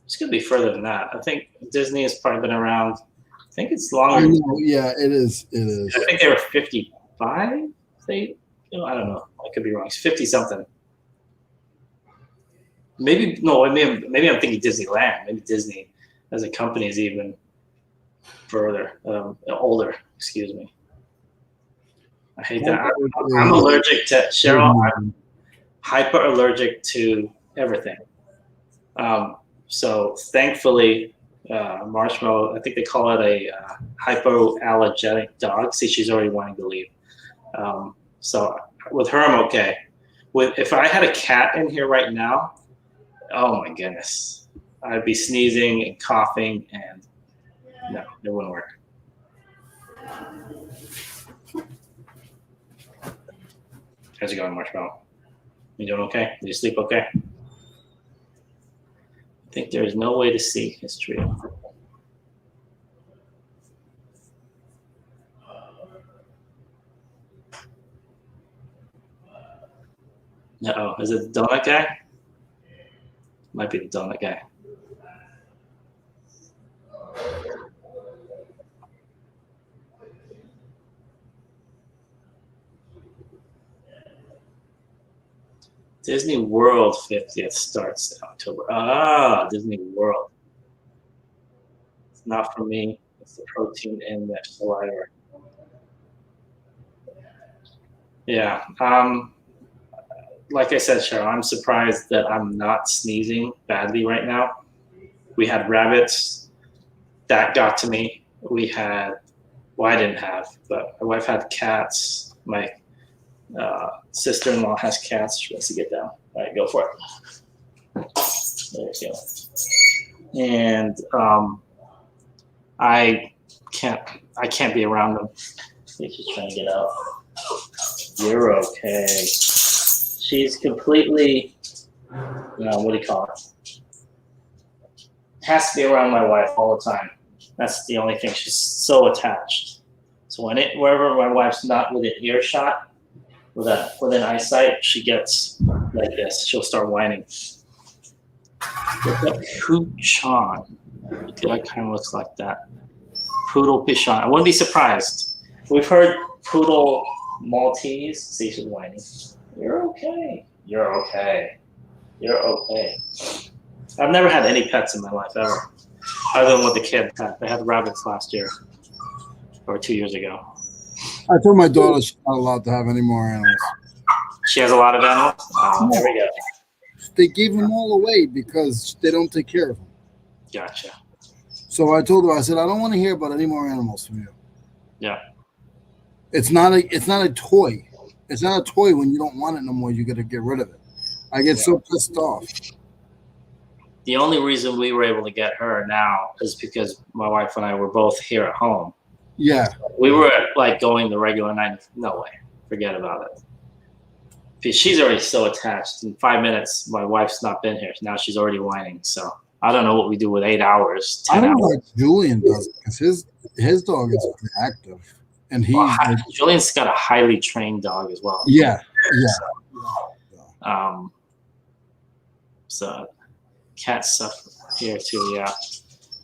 It's gonna be further than that. I think Disney has probably been around. I think it's longer. I know. Yeah, it is. It is. I think they were 55. I don't know. I could be wrong. It's 50 something. Maybe no. Maybe I'm thinking Disneyland. Maybe Disney as a company is even further older. Excuse me. I hate that. I'm allergic to Cheryl. I'm hyper allergic to everything. So thankfully, Marshmallow, I think they call it a hypoallergenic dog. See, she's already wanting to leave. So with her, I'm okay. If I had a cat in here right now, oh my goodness, I'd be sneezing and coughing, and no, it wouldn't work. How's it going, Marshmallow? You doing okay? Did you sleep okay? I think there is no way to see history. Uh-oh, is it the donut guy? Might be the donut guy. Disney World 50th starts in October. Ah, Disney World. It's not for me. It's the protein in the saliva. Yeah. Like I said, Cheryl, I'm surprised that I'm not sneezing badly right now. We had rabbits. That got to me. We had, well, I didn't have, but my wife had cats. My sister-in-law has cats. She wants to get down. All right, go for it. There you go. And I can't be around them. I think she's trying to get out. You're okay. She's completely, what do you call it? Has to be around my wife all the time. That's the only thing. She's so attached. So wherever my wife's not within earshot, within eyesight, she gets like this. She'll start whining. Poochon. That kind of looks like that. Poodle Pichon. I wouldn't be surprised. We've heard Poodle Maltese. See, she's whining. You're okay. You're okay. You're okay. I've never had any pets in my life ever, other than what the kid had. They had rabbits last year or 2 years ago. I told my daughter she's not allowed to have any more animals. She has a lot of animals? Oh, there we go. They gave them all away because they don't take care of them. Gotcha. So I told her, I said, I don't want to hear about any more animals from you. Yeah. It's not a toy. It's not a toy when you don't want it no more. You got to get rid of it. I get so pissed off. The only reason we were able to get her now is because my wife and I were both here at home. Yeah. We were like going the regular night. No way. Forget about it. Because she's already so attached. In 5 minutes, my wife's not been here. Now she's already whining. So I don't know what we do with 8 hours, 10 I don't know hours. like Julian does it because his dog is very active. And Julian's got a highly trained dog as well. Yeah. So cat stuff here too. Yeah.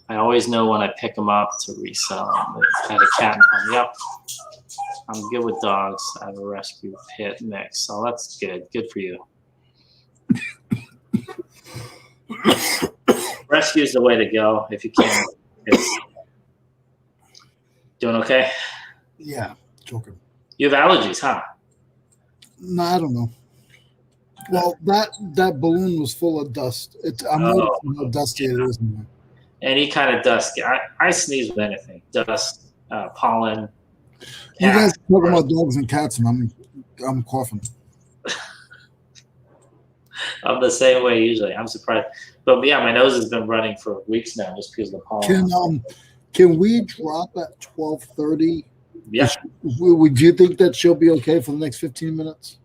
I always know when I pick them up to resell them. I had a cat in home. Yep. I'm good with dogs. I have a rescue pit mix. So that's good. Good for you. Rescue is the way to go if you can. It's doing okay? Yeah. Joking. You have allergies, huh? No, I don't know. Well, that balloon was full of dust. I'm noticing how dusty it is. Any kind of dust. I sneeze with anything. Dust, pollen. You guys Cats. talking about dogs and cats, and I'm coughing. I'm the same way usually. I'm surprised. But yeah, my nose has been running for weeks now just because of the pollen. Can we drop at 12:30? Yeah, Would you think that she'll be okay for the next 15 minutes?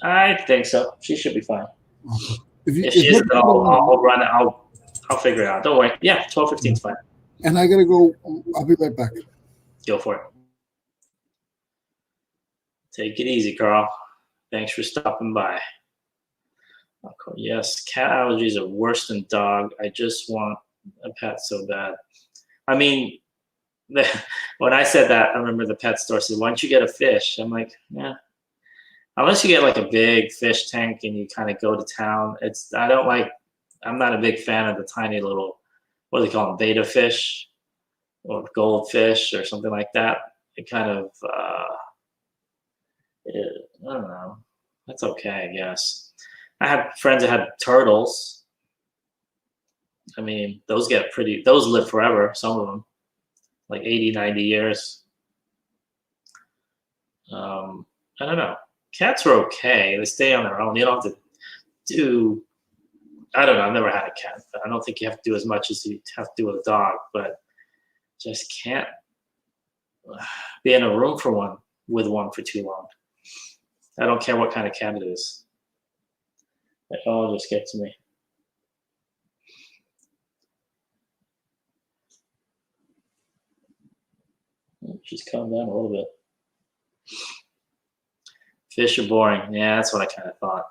I think so. She should be fine. Okay. If she isn't, then I'll run it. I'll figure it out. Don't worry. Yeah, 12:15 is fine. And I gotta go. I'll be right back. Go for it. Take it easy, Carl. Thanks for stopping by. Yes, cat allergies are worse than dog. I just want a pet so bad. I mean, when I said that, I remember the pet store said, "Why don't you get a fish?" I'm like, yeah. Unless you get like a big fish tank and you kind of go to town. I'm not a big fan of the tiny little, what do they call them, beta fish or goldfish or something like that. It kind of, I don't know. That's okay, I guess. I had friends that had turtles. I mean, those live forever, some of them, like 80, 90 years. I don't know. Cats are okay. They stay on their own. You don't have to do, I don't know. I've never had a cat. But I don't think you have to do as much as you have to do with a dog, but just can't be in a room with one for too long. I don't care what kind of cat it is. It all just gets me. She's calmed down a little bit. Fish are boring. Yeah, that's what I kind of thought.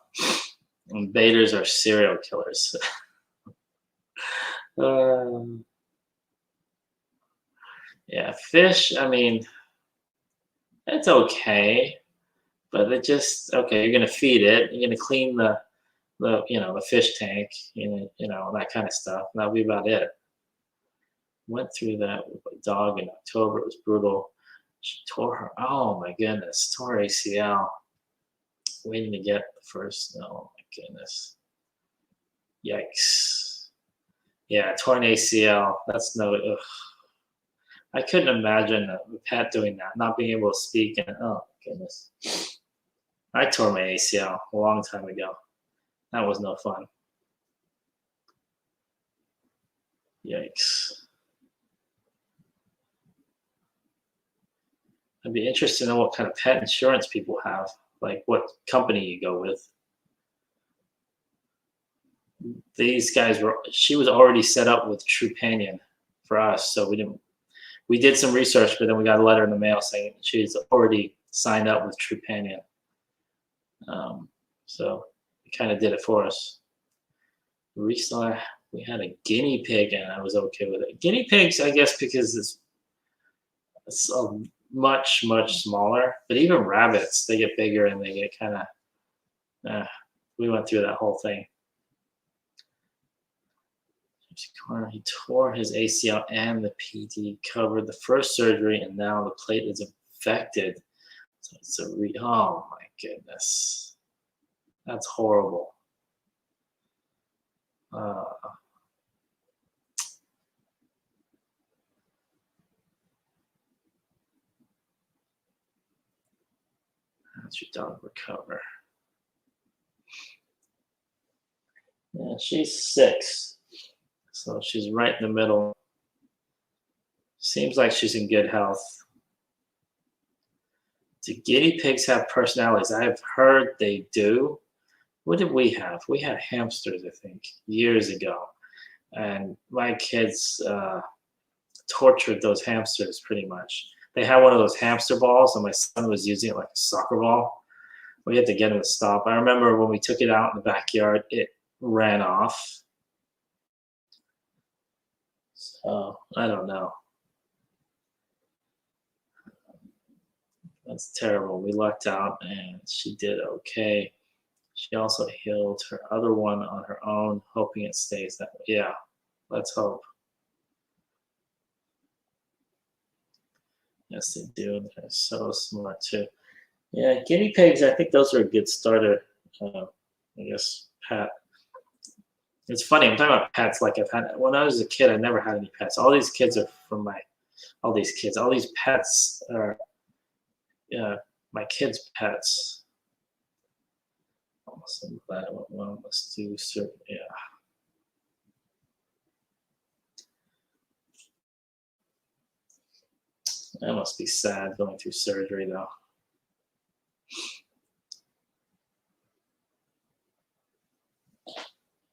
And betas are serial killers. Yeah, fish, I mean, it's okay, but it just, okay, you're going to feed it. You're going to clean the fish tank, that kind of stuff. That'll be about it. Went through that with my dog in October. It was brutal. She tore her, oh my goodness, tore ACL. Waiting to get the first, oh my goodness. Yikes. Yeah, torn ACL. That's no, ugh. I couldn't imagine a pet doing that, not being able to speak. And oh my goodness. I tore my ACL a long time ago. That was no fun. Yikes. I'd be interested to know what kind of pet insurance people have, like what company you go with. These guys she was already set up with Trupanion for us, so we did some research, but then we got a letter in the mail saying she's already signed up with Trupanion. So it kind of did it for us. Reseller, we had a guinea pig and I was okay with it. Guinea pigs, I guess, because it's much, much smaller, but even rabbits, they get bigger and they get kind of, we went through that whole thing. He tore his ACL and the PD covered the first surgery, and now the plate is infected. So it's oh my goodness. That's horrible. How's your dog recover? Yeah, she's 6. So she's right in the middle. Seems like she's in good health. Do guinea pigs have personalities? I've heard they do. What did we have? We had hamsters, I think, years ago. And my kids tortured those hamsters pretty much. They had one of those hamster balls, and my son was using it like a soccer ball. We had to get him to stop. I remember when we took it out in the backyard, it ran off. So I don't know. That's terrible. We lucked out and she did okay. She also healed her other one on her own, hoping it stays that way. Yeah, let's hope. Yes, they do. They're so smart too. Yeah, guinea pigs, I think those are a good starter, I guess, pet. It's funny, I'm talking about pets like when I was a kid, I never had any pets. All these kids are from my All these kids, all these pets are, my kids' pets. Almost glad well, let's do certain, yeah. That must be sad going through surgery though.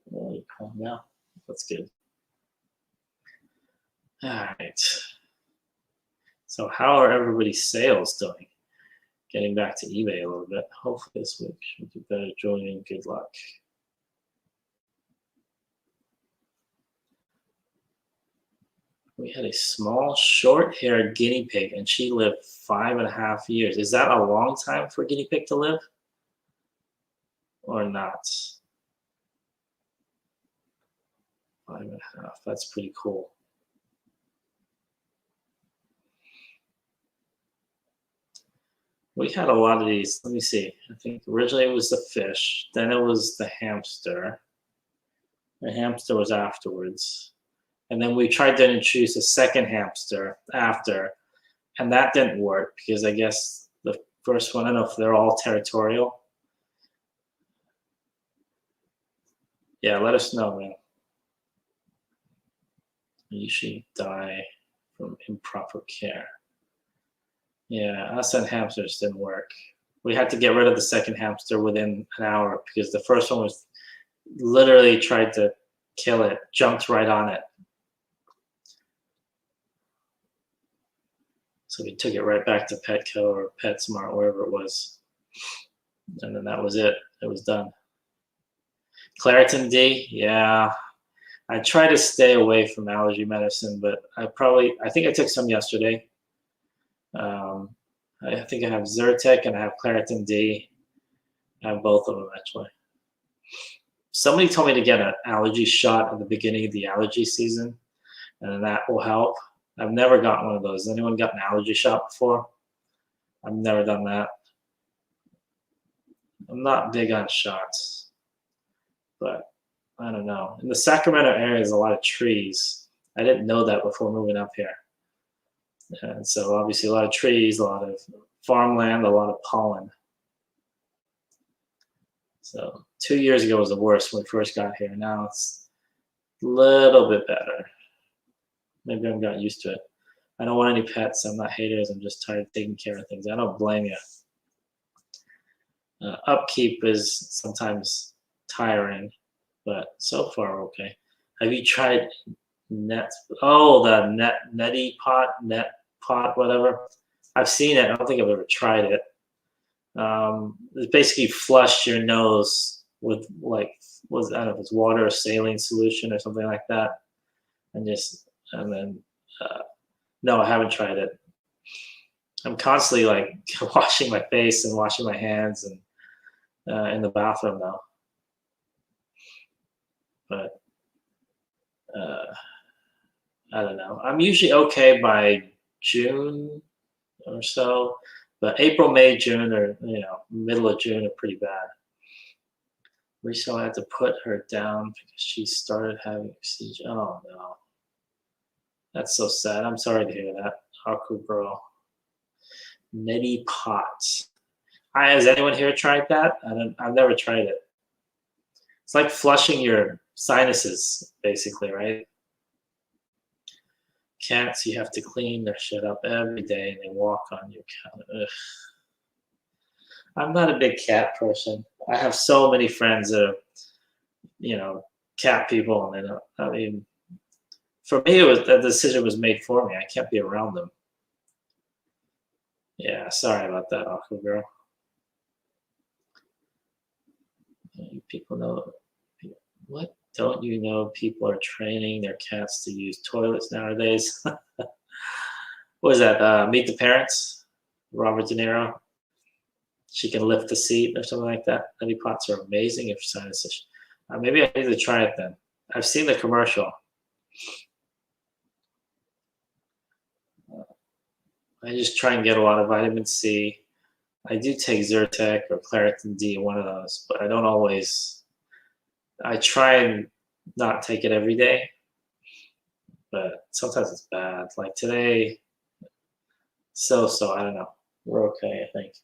Well, you calm down. That's good. All right. So how are everybody's sales doing? Getting back to eBay a little bit. Hopefully this week should do better. Julian, good luck. We had a small, short-haired guinea pig, and she lived 5.5 years. Is that a long time for a guinea pig to live? Or not? 5.5. That's pretty cool. We had a lot of these. Let me see. I think originally it was the fish. Then it was the hamster. The hamster was afterwards. And then we tried to introduce a second hamster after. And that didn't work because I guess the first one, I don't know if they're all territorial. Yeah, let us know, man. You usually die from improper care. Yeah, us and hamsters didn't work. We had to get rid of the second hamster within an hour because the first one was literally tried to kill it, jumped right on it. So we took it right back to Petco or PetSmart, wherever it was. And then that was it. It was done. Claritin D, yeah. I try to stay away from allergy medicine, but I think I took some yesterday. I think I have Zyrtec and I have Claritin D. I have both of them actually. Somebody told me to get an allergy shot at the beginning of the allergy season, and that will help. I've never gotten one of those. Has anyone got an allergy shot before? I've never done that. I'm not big on shots, but I don't know. In the Sacramento area, there's a lot of trees. I didn't know that before moving up here. And so obviously a lot of trees, a lot of farmland, a lot of pollen. So 2 years ago was the worst when we first got here. Now it's a little bit better. Maybe I've gotten used to it. I don't want any pets. I'm not haters. I'm just tired of taking care of things. I don't blame you. Upkeep is sometimes tiring, but so far okay. Have you tried net? Oh, the neti pot, whatever. I've seen it. I don't think I've ever tried it. It basically flush your nose with I don't know if it's water or saline solution or something like that, and then no, I haven't tried it. I'm constantly like washing my face and washing my hands and in the bathroom though. But I don't know. I'm usually okay by June or so, but April, May, June, or middle of June are pretty bad. Recently, I had to put her down because she started having a seizure. Oh no, that's so sad. I'm sorry to hear that, Aqua Girl. Neti Pot. Has anyone here tried that? I've never tried it. It's like flushing your sinuses, basically, right? Cats, you have to clean their shit up every day, and they walk on your counter. Ugh. I'm not a big cat person. I have so many friends that are, cat people, and I mean, for me, that decision was made for me. I can't be around them. Yeah, sorry about that, Aqua Girl. People know what? Don't you know people are training their cats to use toilets nowadays? What is that? Meet the Parents? Robert De Niro. She can lift the seat or something like that. Neti pots are amazing if sinus issue. Maybe I need to try it then. I've seen the commercial. I just try and get a lot of vitamin C. I do take Zyrtec or Claritin D, one of those, but I don't always. I try and not take it every day. but sometimes it's bad. Like today, so I don't know. We're okay, I think.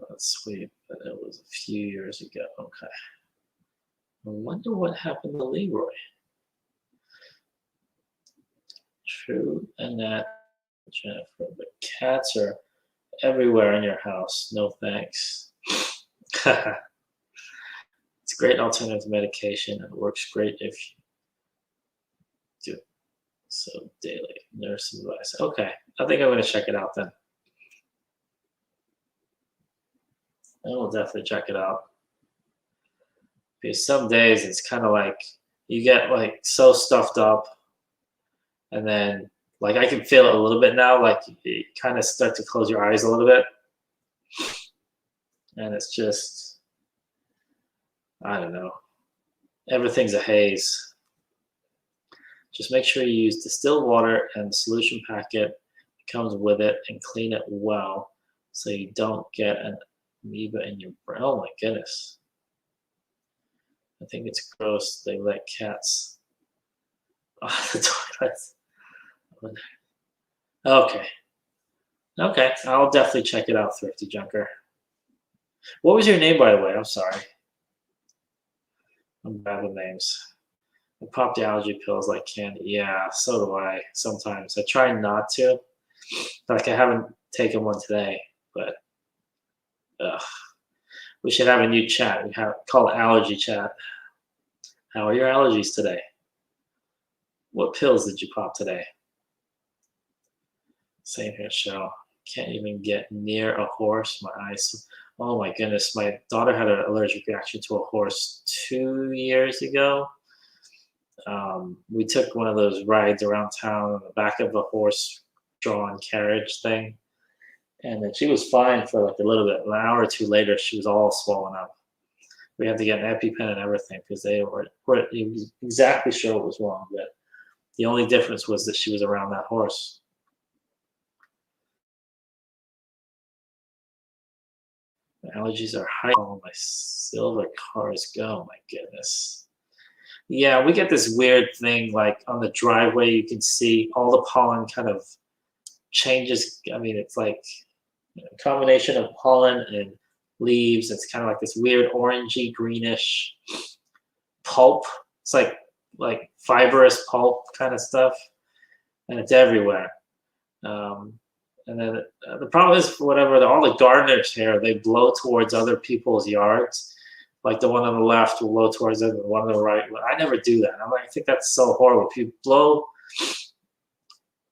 That's sweet, but it was a few years ago. Okay. I wonder what happened to Leroy. True, and that, Jennifer, but cats are everywhere in your house. No thanks. It's a great alternative to medication and works great if you do so daily. Nurse advice. Okay, I think I'm going to check it out then. I will definitely check it out. Because some days it's kind of like you get like so stuffed up, and then like I can feel it a little bit now, like you kind of start to close your eyes a little bit, and it's just, I don't know, everything's a haze. Just make sure you use distilled water and the solution packet that comes with it and clean it well so you don't get an amoeba in your brain. Oh my goodness. I think it's gross they let cats off the toilets. Okay. Okay, I'll definitely check it out, Thrifty Junker. What was your name, by the way? I'm sorry. I'm bad with names. I pop the allergy pills like candy. Yeah, so do I sometimes. I try not to. Like I haven't taken one today, but we should have a new chat. We call it allergy chat. How are your allergies today? What pills did you pop today? Same here, Cheryl. Can't even get near a horse. My eyes. Oh my goodness. My daughter had an allergic reaction to a horse 2 years ago. We took one of those rides around town on the back of a horse-drawn carriage thing. And then she was fine for like a little bit. An hour or two later, she was all swollen up. We had to get an EpiPen and everything because they weren't exactly sure what was wrong. But the only difference was that she was around that horse. My allergies are high. Oh, my silver cars go. My goodness. Yeah, we get this weird thing like on the driveway. You can see all the pollen kind of changes. I mean, it's like a combination of pollen and leaves. It's kind of like this weird orangey greenish pulp. It's like fibrous pulp kind of stuff, and it's everywhere. And then the problem is, whatever, all the gardeners here, they blow towards other people's yards. Like the one on the left will blow towards it, and the one on the right. I never do that. I think that's so horrible. If you blow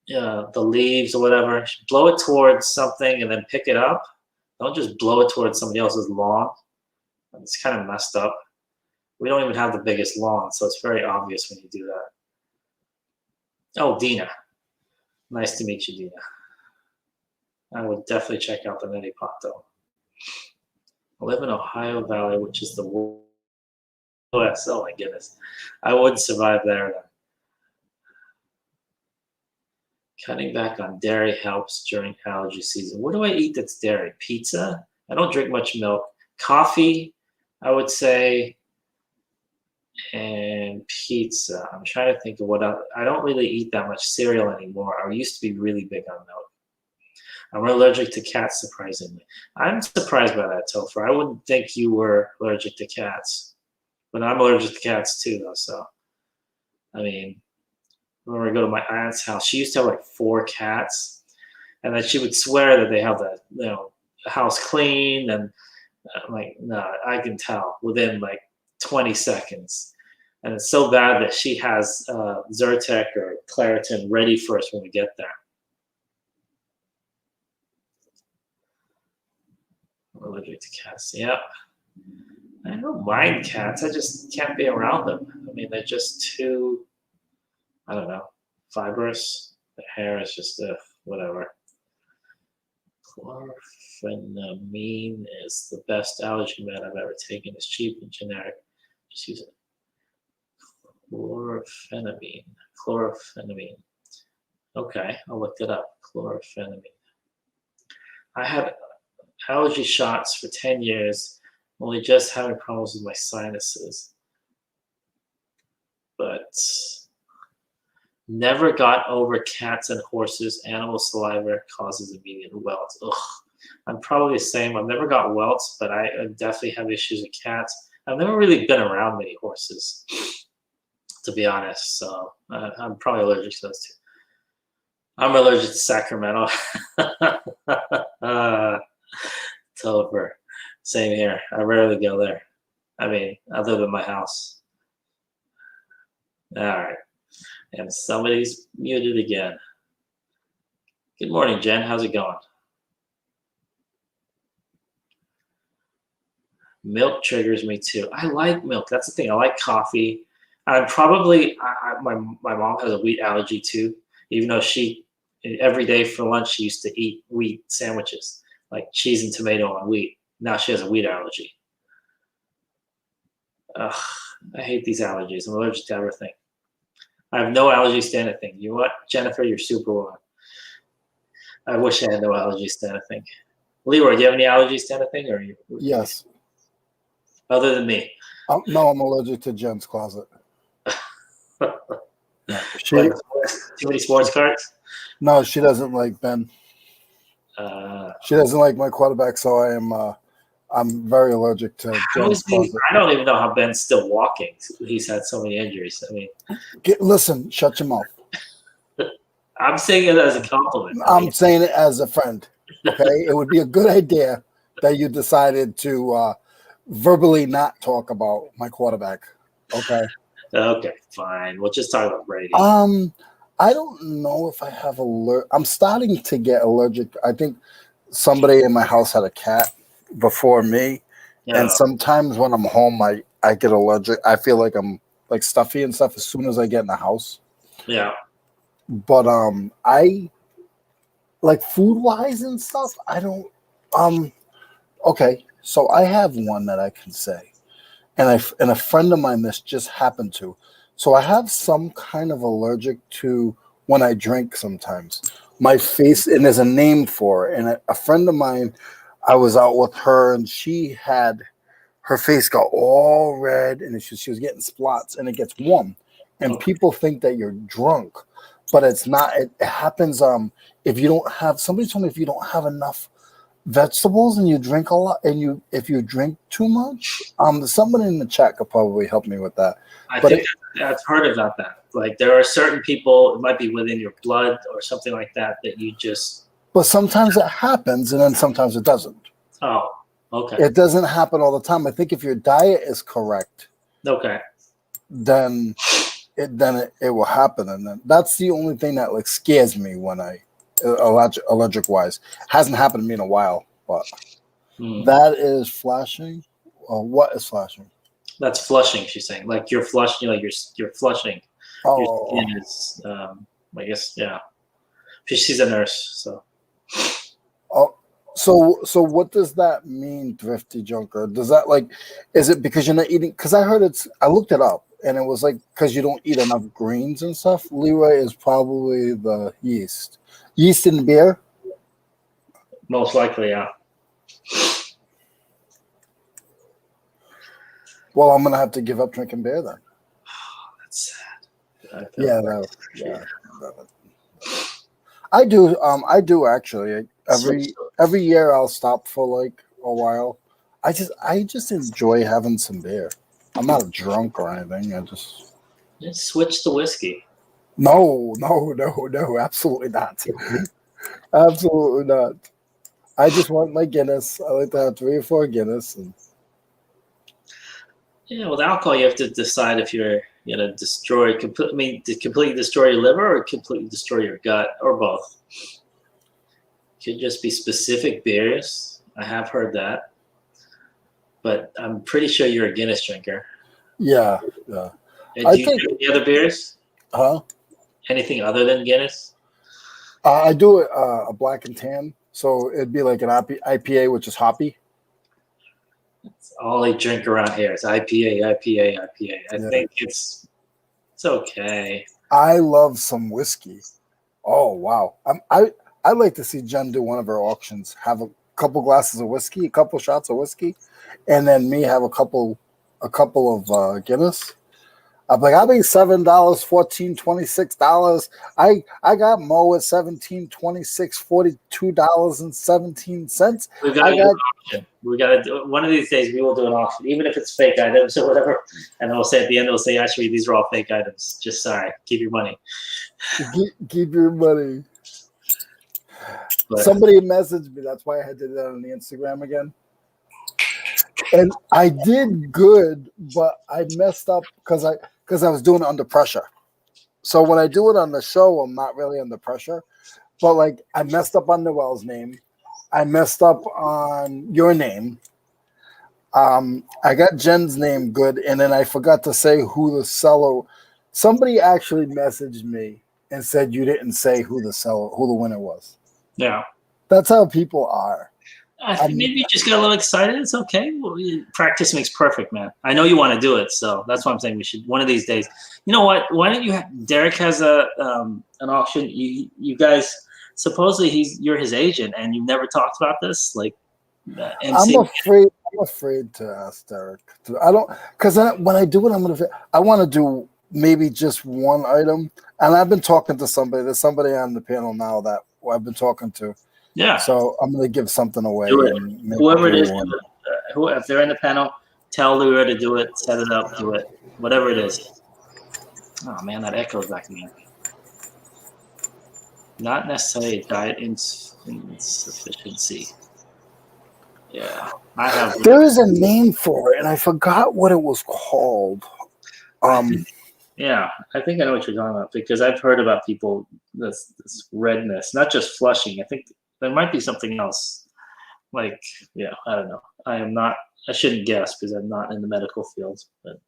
the leaves or whatever, blow it towards something and then pick it up. Don't just blow it towards somebody else's lawn. It's kind of messed up. We don't even have the biggest lawn, so it's very obvious when you do that. Oh, Dina. Nice to meet you, Dina. I would definitely check out the neti pot, though. I live in Ohio Valley, which is the West. Oh, my goodness. I wouldn't survive there, then. Cutting back on dairy helps during allergy season. What do I eat that's dairy? Pizza? I don't drink much milk. Coffee, I would say, and pizza. I'm trying to think of what else. I don't really eat that much cereal anymore. I used to be really big on milk. I'm allergic to cats, surprisingly. I'm surprised by that, Topher. I wouldn't think you were allergic to cats. But I'm allergic to cats too, though, so. I mean, when I go to my aunt's house, she used to have like 4 cats. And then she would swear that they have the house clean. And I'm like, no, I can tell within like 20 seconds. And it's so bad that she has Zyrtec or Claritin ready for us when we get there. I'm allergic to cats. Yeah. I don't mind cats. I just can't be around them. I mean, they're just too, I don't know, fibrous. The hair is just whatever. Chlorphenamine is the best allergy med I've ever taken. It's cheap and generic. Just use it. Chlorphenamine. Chlorphenamine. Okay, I'll look it up. Chlorphenamine. I had allergy shots for 10 years, only just having problems with my sinuses. but never got over cats and horses. Animal saliva causes immediate welts. Ugh. I'm probably the same. I've never got welts, but I definitely have issues with cats. I've never really been around many horses, to be honest. So I'm probably allergic to those two. I'm allergic to Sacramento. Topher. Same here. I rarely go there. I mean, other than my house. All right. And somebody's muted again. Good morning, Jen. How's it going? Milk triggers me too. I like milk. That's the thing. I like coffee. I'm probably, my mom has a wheat allergy too, even though every day for lunch, she used to eat wheat sandwiches, like cheese and tomato on wheat. Now she has a wheat allergy. Ugh, I hate these allergies. I'm allergic to everything. I have no allergies to anything. You know what, Jennifer? You're Superwoman. I wish I had no allergies to anything. Leroy, do you have any allergies to anything? Or Yes. Other than me? No, I'm allergic to Jen's closet. Too many sports cards? No, she doesn't like Ben. She doesn't like my quarterback, so I'm very allergic to Jen's closet. I don't even know how Ben's still walking. He's had so many injuries. I mean, listen, shut your mouth. I'm saying it as a compliment. I'm saying it as a friend. Okay, it would be a good idea that you decided to verbally not talk about my quarterback. Okay. Okay, fine. We'll just talk about Brady. I don't know if I have I'm starting to get allergic. I think somebody in my house had a cat before me, and sometimes when I'm home, I get allergic. I feel like I'm like stuffy and stuff as soon as I get in the house. Yeah. But I like food wise and stuff. I don't. Okay, so I have one that I can say, and a friend of mine this just happened to. So I have some kind of allergic to when I drink sometimes. My face, and there's a name for it. And a friend of mine, I was out with her, and her face got all red, and she was getting spots, and it gets warm. And people think that you're drunk, but it's not. It happens if you don't have. Somebody told me if you don't have enough vegetables and you drink a lot, and if you drink too much, somebody in the chat could probably help me with that. I think I've heard about that. Like there are certain people, it might be within your blood or something like that you just. But sometimes it happens, and then sometimes it doesn't. Oh, okay. It doesn't happen all the time. I think if your diet is correct, okay, then it will happen, and then that's the only thing that like scares me when allergic wise. Hasn't happened to me in a while, but that is flashing. What is flashing? That's flushing. She's saying, like you're flushing, like you're flushing. Oh, your skin is, I guess, yeah. She's a nurse, so. Oh, so what does that mean, thrifty junker? Does that is it because you're not eating? Because I looked it up, and it was like because you don't eat enough greens and stuff. Leroy is probably the yeast. Yeast in beer? Most likely, yeah. Well, I'm gonna have to give up drinking beer then. Oh, that's sad. Yeah. I do actually. Every year I'll stop for like a while. I just enjoy having some beer. I'm not drunk or anything. I just switch to whiskey. No, absolutely not. Absolutely not. I just want my Guinness. I like to have 3 or 4 Guinness. Yeah, with alcohol, you have to decide if you're gonna completely destroy your liver or completely destroy your gut, or both. Could just be specific beers. I have heard that, but I'm pretty sure you're a Guinness drinker. Yeah. Do you drink any other beers? Huh? Anything other than Guinness? I do a black and tan, so it'd be like an IPA, which is hoppy. That's all they drink around here. It's IPA. I think it's okay. I love some whiskey. Oh wow! I'd like to see Jen do one of her auctions. Have a couple glasses of whiskey, a couple shots of whiskey, and then me have a couple of Guinness. I'm like, I made $7, $14, $26. I got Mo at $17, $26, $42.17. We got to do an auction. We got to do one of these days. We will do an auction, even if it's fake items or whatever. And we'll say at the end, we'll say, actually, these are all fake items. Just sorry, keep your money. Keep your money. But somebody messaged me. That's why I had to do that on the Instagram again. And I did good, but I messed up because I was doing it under pressure. So when I do it on the show, I'm not really under pressure. But like I messed up on Noel's name. I messed up on your name. I got Jen's name good, and then I forgot to say who the seller. Somebody actually messaged me and said you didn't say who the winner was. yeah. That's how people are. Maybe you just got a little excited. It's okay. Well, practice makes perfect, man. I know you want to do it, so that's why I'm saying we should one of these days. You know what? Why don't you? Derek has an auction. You guys supposedly you're his agent, and you've never talked about this, like. MC. I'm afraid to ask Derek. I don't because when I do it, I want to do maybe just one item, and I've been talking to somebody. There's somebody on the panel now that I've been talking to. Yeah. So I'm going to give something away. Whoever it is, if they're in the panel, tell Leroy to do it, set it up, do it, whatever it is. Oh man, that echoes back again. Not necessarily diet insufficiency. Yeah, I have. There is a name for it, and I forgot what it was called. Yeah, I think I know what you're talking about because I've heard about people this redness, not just flushing. I think there might be something else. Like, yeah, I don't know. I shouldn't guess because I'm not in the medical field. But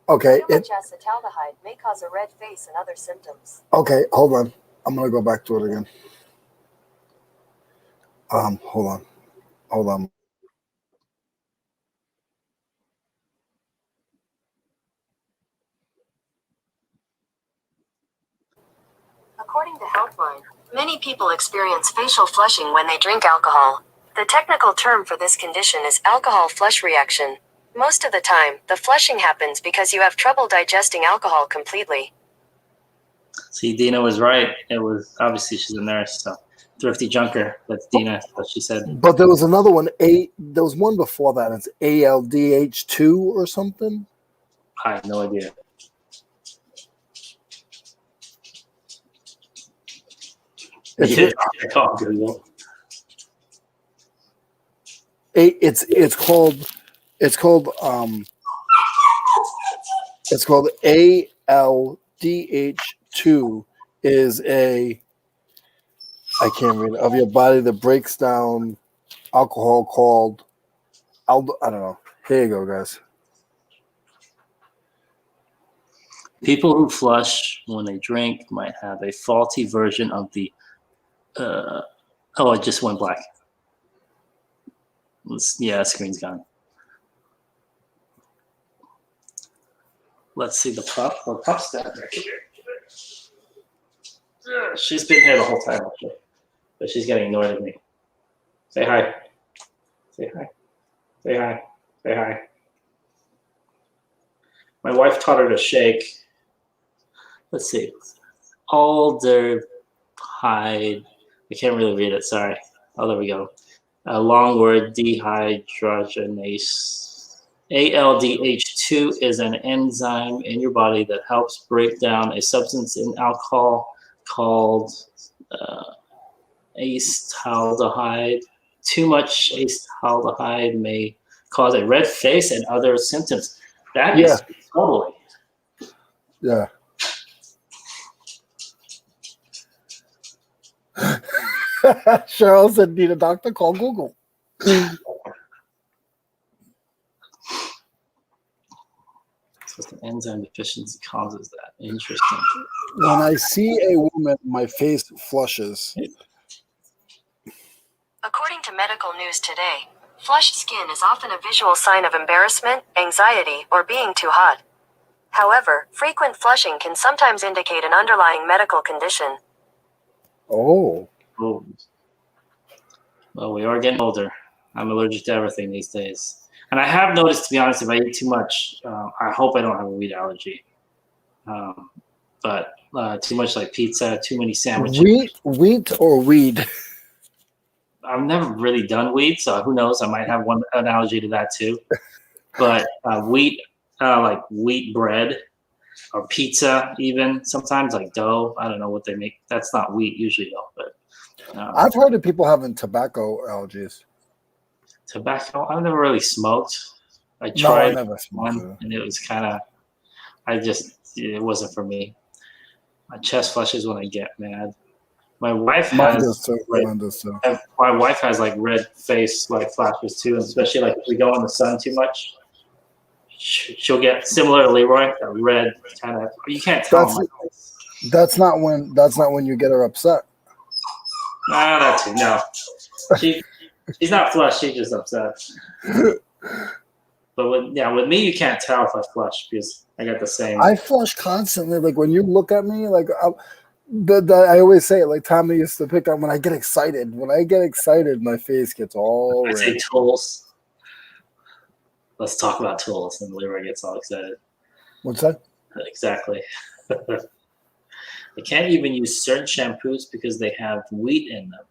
Okay. Too much acetaldehyde may cause a red face and other symptoms. Okay, hold on. I'm gonna go back to it again. Hold on. According to Healthline, many people experience facial flushing when they drink alcohol. The technical term for this condition is alcohol flush reaction. Most of the time, the flushing happens because you have trouble digesting alcohol completely. See, Dina was right. It was obviously she's a nurse, so thrifty junker. That's Dina, what she said. But there was another one. There was one before that. It's ALDH2 or something. I have no idea. It's called ALDH2 is I can't read it, of your body that breaks down alcohol called I don't know. Here you go, guys. People who flush when they drink might have a faulty version of the it just went black. Screen's gone. Let's see the pup. Oh, pup's down there. She's been here the whole time, actually. But she's getting annoyed at me. Say hi. Say hi. Say hi. Say hi. My wife taught her to shake. Let's see. Aldehyde. I can't really read it. Sorry. Oh, there we go. A long word, dehydrogenase. ALDH2 is an enzyme in your body that helps break down a substance in alcohol called acetaldehyde. Too much acetaldehyde may cause a red face and other symptoms. That is totally. Yeah. Cheryl said, need a doctor? Call Google. So the enzyme deficiency causes that. Interesting. When I see a woman, my face flushes. According to Medical News Today, flushed skin is often a visual sign of embarrassment, anxiety, or being too hot. However, frequent flushing can sometimes indicate an underlying medical condition. Oh. Well, we are getting older. I'm allergic to everything these days. And I have noticed, to be honest, if I eat too much, I hope I don't have a wheat allergy. But too much like pizza, too many sandwiches. Wheat or weed? I've never really done wheat, so who knows? I might have an allergy to that too. But wheat, like wheat bread or pizza, even sometimes like dough. I don't know what they make. That's not wheat usually though. But I've heard of people having tobacco allergies. tobacco, I've never really smoked. I No, I tried never smoked one, and it was kind of. It wasn't for me. My chest flushes when I get mad. My wife Mine has does too. like, Mine does too. my wife has like red face like flashes too, and especially like if we go in the sun too much, she'll get similar to Leroy, a red kind of. You can't tell. That's not when you get her upset. Nah, that's it. No, she's not flushed. She's just upset. But with me, you can't tell if I flush because I got the same. I flush constantly. Like when you look at me, like I always say it. Like Tommy used to pick on when I get excited. When I get excited, my face gets all I red. say tools. Let's talk about tools, and Leroy gets all excited. What's that? Exactly. I can't even use certain shampoos because they have wheat in them.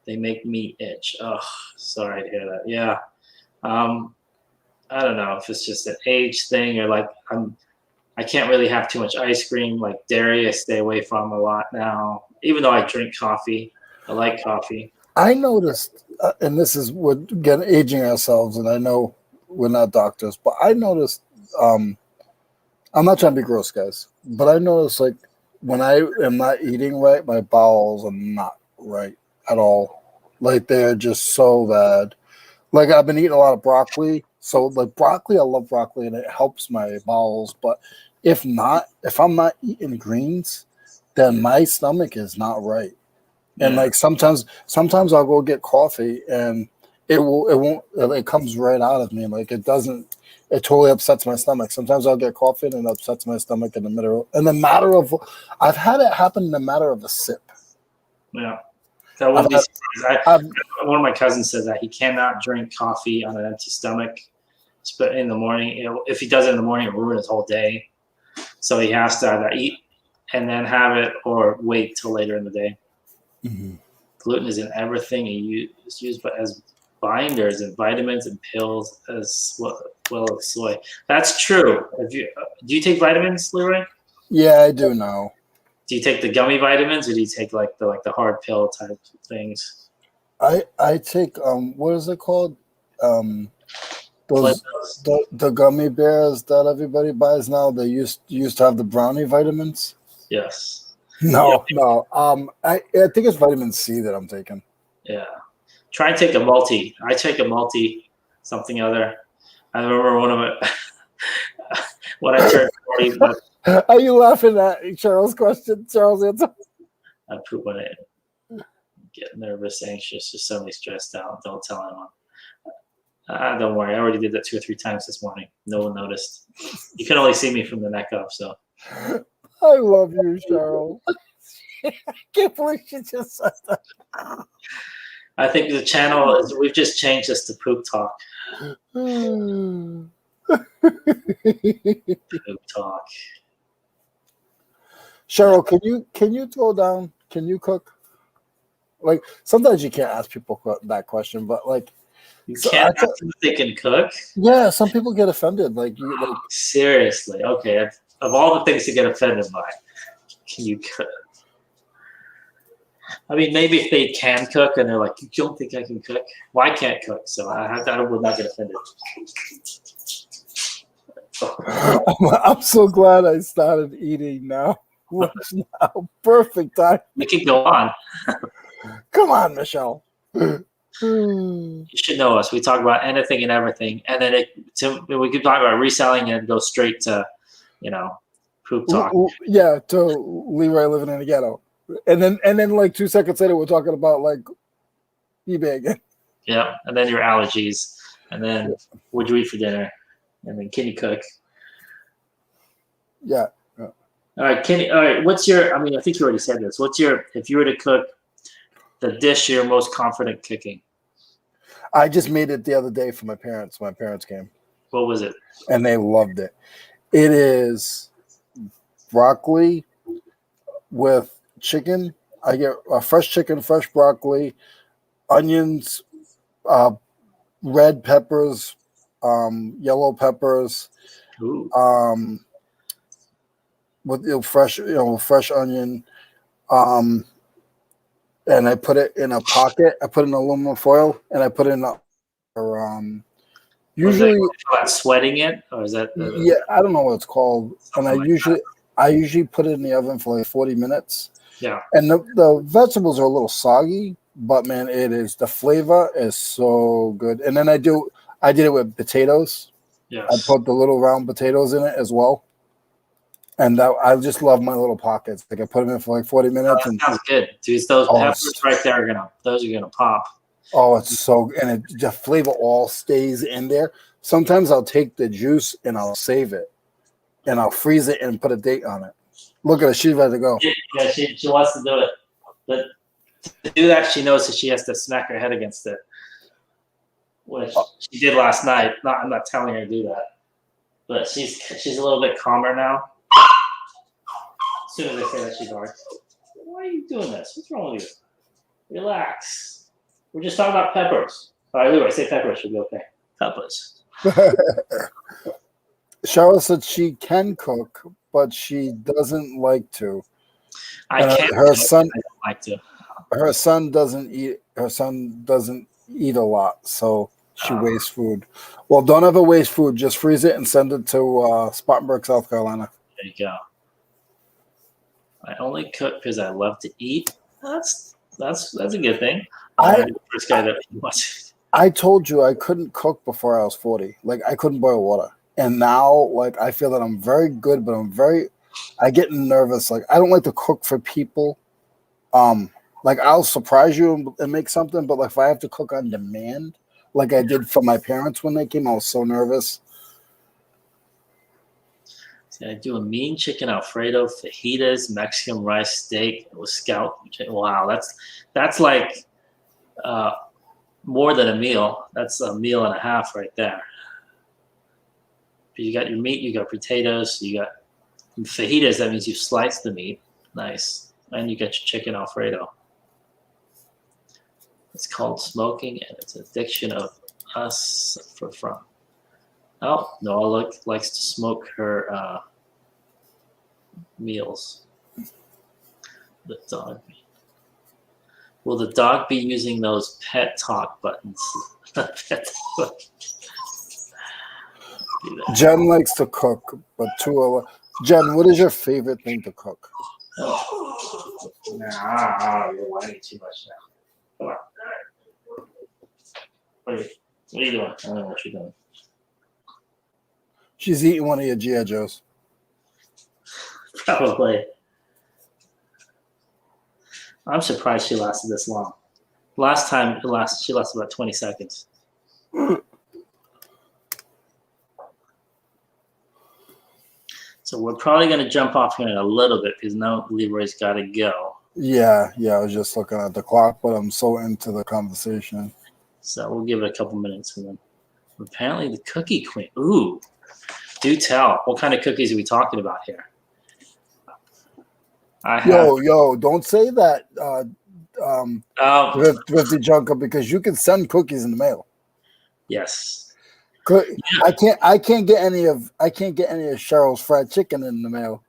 They make me itch. Oh, sorry to hear that. Yeah. I don't know if it's just an age thing or like I can't really have too much ice cream. Like dairy, I stay away from a lot now. Even though I drink coffee, I like coffee. I noticed, and this is what again aging ourselves, and I know we're not doctors, but I noticed. I'm not trying to be gross, guys, but I noticed like when I am not eating right, my bowels are not right at all. Like they're just so bad. Like I've been eating a lot of broccoli. So like broccoli, I love broccoli and it helps my bowels. But if I'm not eating greens, then my stomach is not right. Yeah. And like sometimes I'll go get coffee and it comes right out of me. Like it totally upsets my stomach. Sometimes I'll get coffee and it upsets my stomach in the matter of I've had it happen in the matter of a sip. Yeah. That wouldn't be surprised. One of my cousins said that he cannot drink coffee on an empty stomach. But in the morning, if he does it in the morning, it'll ruin his whole day. So he has to either eat and then have it or wait till later in the day. Mm-hmm. Gluten is in everything. It's used as binders and vitamins and pills as well as soy. That's true. Do you take vitamins, Leroy? Yeah, I do now. Do you take the gummy vitamins or do you take like the hard pill type things? I take what is it called? The gummy bears that everybody buys now. They used to have the brownie vitamins. Yes. No. I think it's vitamin C that I'm taking. Yeah. Try and take a multi. I take a multi something other. I remember one of it when I turned 40. Are you laughing at Charles' question? Charles' answer? I poop when I get nervous, anxious, or suddenly stressed out. Don't tell anyone. Don't worry. I already did that 2 or 3 times this morning. No one noticed. You can only see me from the neck up, so. I love you, Charles. I can't believe she just said that. I think the channel we've just changed this to poop talk. Poop talk. Cheryl, can you throw down? Can you cook? Like sometimes you can't ask people that question, but like you can't ask them if they can cook. Yeah, some people get offended. Like seriously, okay. Of all the things to get offended by, can you cook? I mean, maybe if they can cook and they're like, "You don't think I can cook? Well, I can't cook, so I would not get offended." I'm so glad I started eating now. Now, perfect time. We can go on. Come on, Michelle. You should know us. We talk about anything and everything, and then we could talk about reselling and go straight to, poop talk. Yeah, to Leroy living in a ghetto, and then like 2 seconds later, we're talking about like eBay again. Yeah, and then your allergies, and then what'd you eat for dinner, and then can you cook? Yeah. All right, Kenny. All right, what's your? I mean, I think you already said this. If you were to cook the dish you're most confident cooking? I just made it the other day for my parents. My parents came. What was it? And they loved it. It is broccoli with chicken. I get fresh chicken, fresh broccoli, onions, red peppers, yellow peppers, with fresh onion, and I put it in a pocket. I put it in aluminum foil, and I put it in usually sweating it, or is that? Yeah, I don't know what it's called, and I usually put it in the oven for like 40 minutes. Yeah, and the vegetables are a little soggy, but man, the flavor is so good. And then I did it with potatoes. Yes. I put the little round potatoes in it as well. And I just love my little pockets. Like I put them in for like 40 minutes. That sounds good. Dude, those peppers right there are gonna pop. Oh, it's so good. And the flavor all stays in there. Sometimes I'll take the juice and I'll save it. And I'll freeze it and put a date on it. Look at her, she's ready to go. Yeah, she wants to do it. But to do that, she knows that she has to smack her head against it. Which she did last night. I'm not telling her to do that. But she's a little bit calmer now. As soon as I say that, she barks. Why are you doing this? What's wrong with you? Relax. We're just talking about peppers. All right, Leroy, say peppers. She'll be okay. Peppers. Cheryl said she can cook, but she doesn't like to. Her son doesn't eat. Her son doesn't eat a lot, so she wastes food. Well, don't ever waste food. Just freeze it and send it to Spartanburg, South Carolina. There you go. I only cook because I love to eat. That's a good thing. First guy that watches. I told you I couldn't cook before I was 40. Like I couldn't boil water. And now, like, I feel that I'm very good, but I get nervous. Like, I don't like to cook for people. Like, I'll surprise you and make something, but like, if I have to cook on demand, like I did for my parents when they came, I was so nervous. See, I do a mean chicken Alfredo, fajitas, Mexican rice steak with scallop. Wow, that's like more than a meal. That's a meal and a half right there. You got your meat, you got potatoes, you got fajitas. That means you slice the meat. Nice. And you got your chicken Alfredo. It's called smoking, and it's an addiction of us from. Oh, Noah likes to smoke her meals. The dog. Will the dog be using those pet talk buttons? Jen likes to cook, but Jen, what is your favorite thing to cook? Nah, you're whining too much now. Come on. What are you doing? I don't know what you're doing. She's eating one of your G.I. Joes. Probably. I'm surprised she lasted this long. Last time she lasted about 20 seconds. So we're probably going to jump off here in a little bit because now Leroy's got to go. Yeah. I was just looking at the clock, but I'm so into the conversation. So we'll give it a couple minutes. And then apparently the cookie queen. Ooh, do tell. What kind of cookies are we talking about here? Yo, don't say that, Thrifty Junker, because you can send cookies in the mail. Yes. I can't get any of Cheryl's fried chicken in the mail,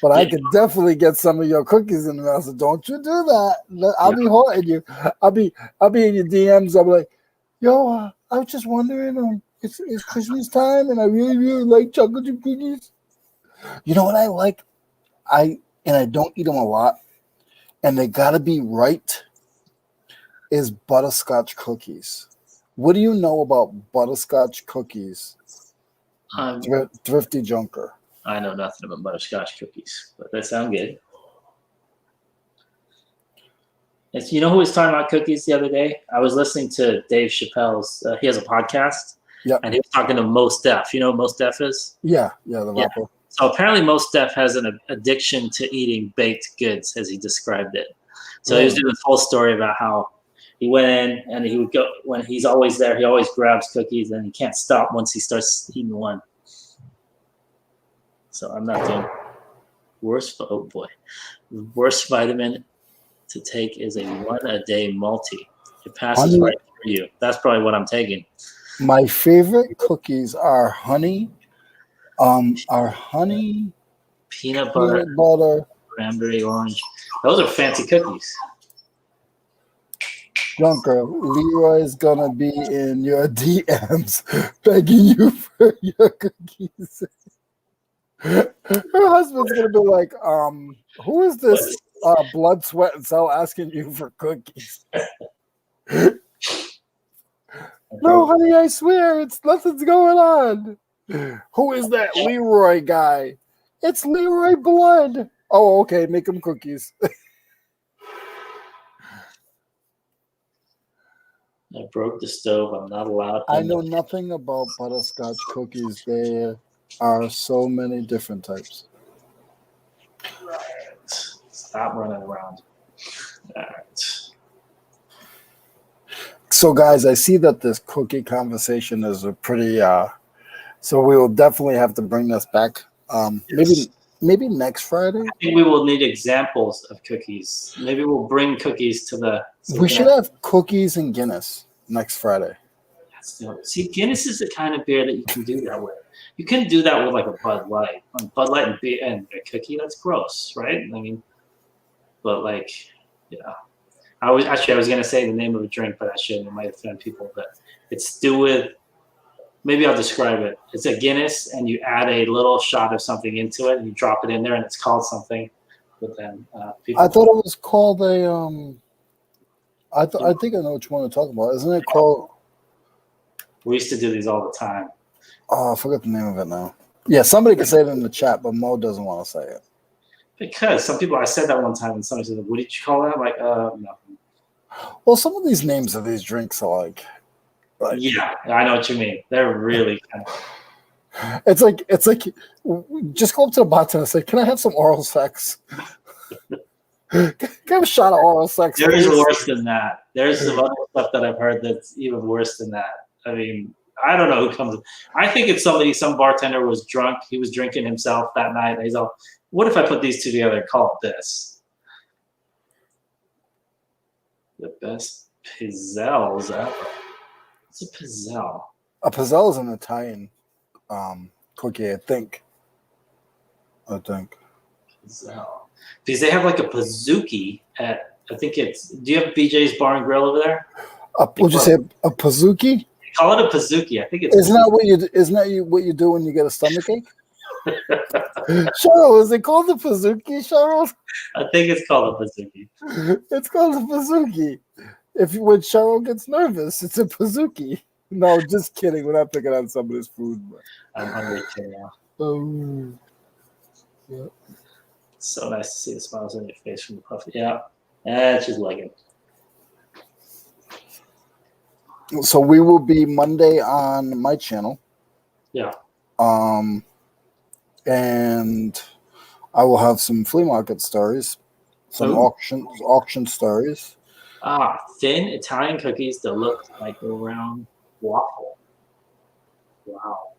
but I could definitely get some of your cookies in the mail. So don't you do that. I'll be haunting you. I'll be in your DMs. I'll be like, yo, I was just wondering, it's Christmas time, and I really, really like chocolate chip cookies. You know what I like? I don't eat them a lot, and they gotta be right. Is butterscotch cookies. What do you know about butterscotch cookies? Thrifty Junker. I know nothing about butterscotch cookies, but they sound good. You know who was talking about cookies the other day? I was listening to Dave Chappelle's. He has a podcast. Yeah. And he was talking to Mos Def. You know what Mos Def is? Yeah, the rapper. So apparently Mos Def has an addiction to eating baked goods, as he described it. So he was doing this whole story about how He went in and he would go when he's always there. He always grabs cookies and he can't stop once he starts eating one. So I'm not doing worst. Oh boy, worst vitamin to take is a 1-a-day multi. It passes right through you. That's probably what I'm taking. My favorite cookies are honey. Peanut butter, cranberry orange. Those are fancy cookies. Junker, Leroy's gonna be in your DMs begging you for your cookies. Her husband's gonna be like, who is this blood, sweat, and cell asking you for cookies? No, honey, I swear, nothing's going on. Who is that Leroy guy? It's Leroy Blood. Oh, okay, make him cookies. I broke the stove. I'm not allowed. I know nothing about butterscotch cookies. There are so many different types. Right. Stop running around. All right. So, guys, I see that this cookie conversation is a pretty. So we will definitely have to bring this back. Maybe next Friday. I think we will need examples of cookies. Maybe we'll bring cookies to the. We should have cookies and Guinness next Friday. See, Guinness is the kind of beer that you can do that with. You can do that with like a Bud Light. Bud Light and beer and a cookie, that's gross, right? I mean, but like, I was going to say the name of a drink, but I shouldn't. It might offend people. But it's do with. Maybe I'll describe it. It's a Guinness, and you add a little shot of something into it, and you drop it in there, and it's called something. But then people. I thought it was called a. I think I know what you want to talk about. Isn't it called? We used to do these all the time. Oh, I forgot the name of it now. Yeah, somebody can say it in the chat, but Mo doesn't want to say it. Because some people, I said that one time, and somebody said, "What did you call that?" I'm like, nothing. Well, some of these names of these drinks are like. Yeah, I know what you mean. They're really kind of. It's like just go up to the bartender and say, "Can I have some oral sex?" Can I have a shot of oral sex? There is worse than that. There's some other stuff that I've heard that's even worse than that. I mean, I don't know who comes. I think it's some bartender was drunk. He was drinking himself that night. And he's all, "What if I put these two together and call it this?" The best pizzelles ever. What's a pizzelle? A pizzelle is an Italian cookie, I think. Pizzelle. Because they have like a pizookie at, I think it's, do you have BJ's Bar and Grill over there? Would you say a pizookie? Call it a pizookie. I think it's. Isn't that what you do when you get a stomachache? Cheryl, is it called a pizookie, Cheryl? I think it's called a pizookie. It's called a pizookie. When Cheryl gets nervous, it's a pizookie. No, just kidding. We're not picking on somebody's food. But. I'm hungry too now. Yeah. So nice to see the smiles on your face from the puffy. Yeah, that's just like it. So we will be Monday on my channel. Yeah. And I will have some flea market stories, some auction stories. Thin Italian cookies that look like a round waffle. Wow.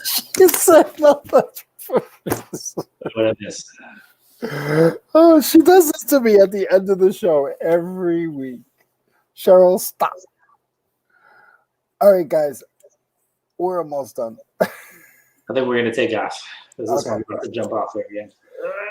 She said nothing. What I missed. Oh, she does this to me at the end of the show every week. Cheryl, stop. All right, guys. We're almost done. I think we're going to take off. This is going to jump off there again.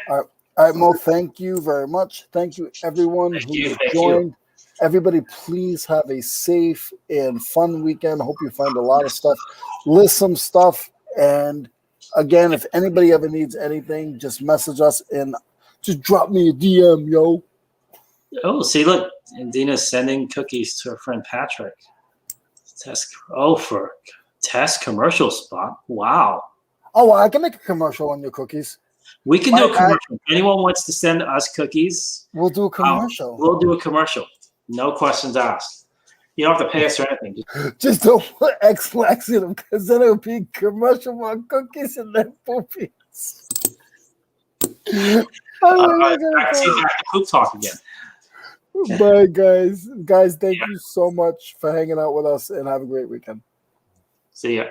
All right, Mo, thank you very much. Thank you, everyone who joined. Everybody, please have a safe and fun weekend. Hope you find a lot of stuff. List some stuff. And again, if anybody ever needs anything, just message us and just drop me a DM, yo. Oh, see, look. And Dina's sending cookies to her friend Patrick. For test commercial spot. Wow. Oh, well, I can make a commercial on your cookies. We can do a commercial. If anyone wants to send us cookies, we'll do a commercial. We'll do a commercial. No questions asked. You don't have to pay us or anything. Just don't put X-Lax in them, because then it'll be commercial on cookies and then poopies. Back to poop talk again. Bye, guys. Guys, thank you so much for hanging out with us, and have a great weekend. See ya.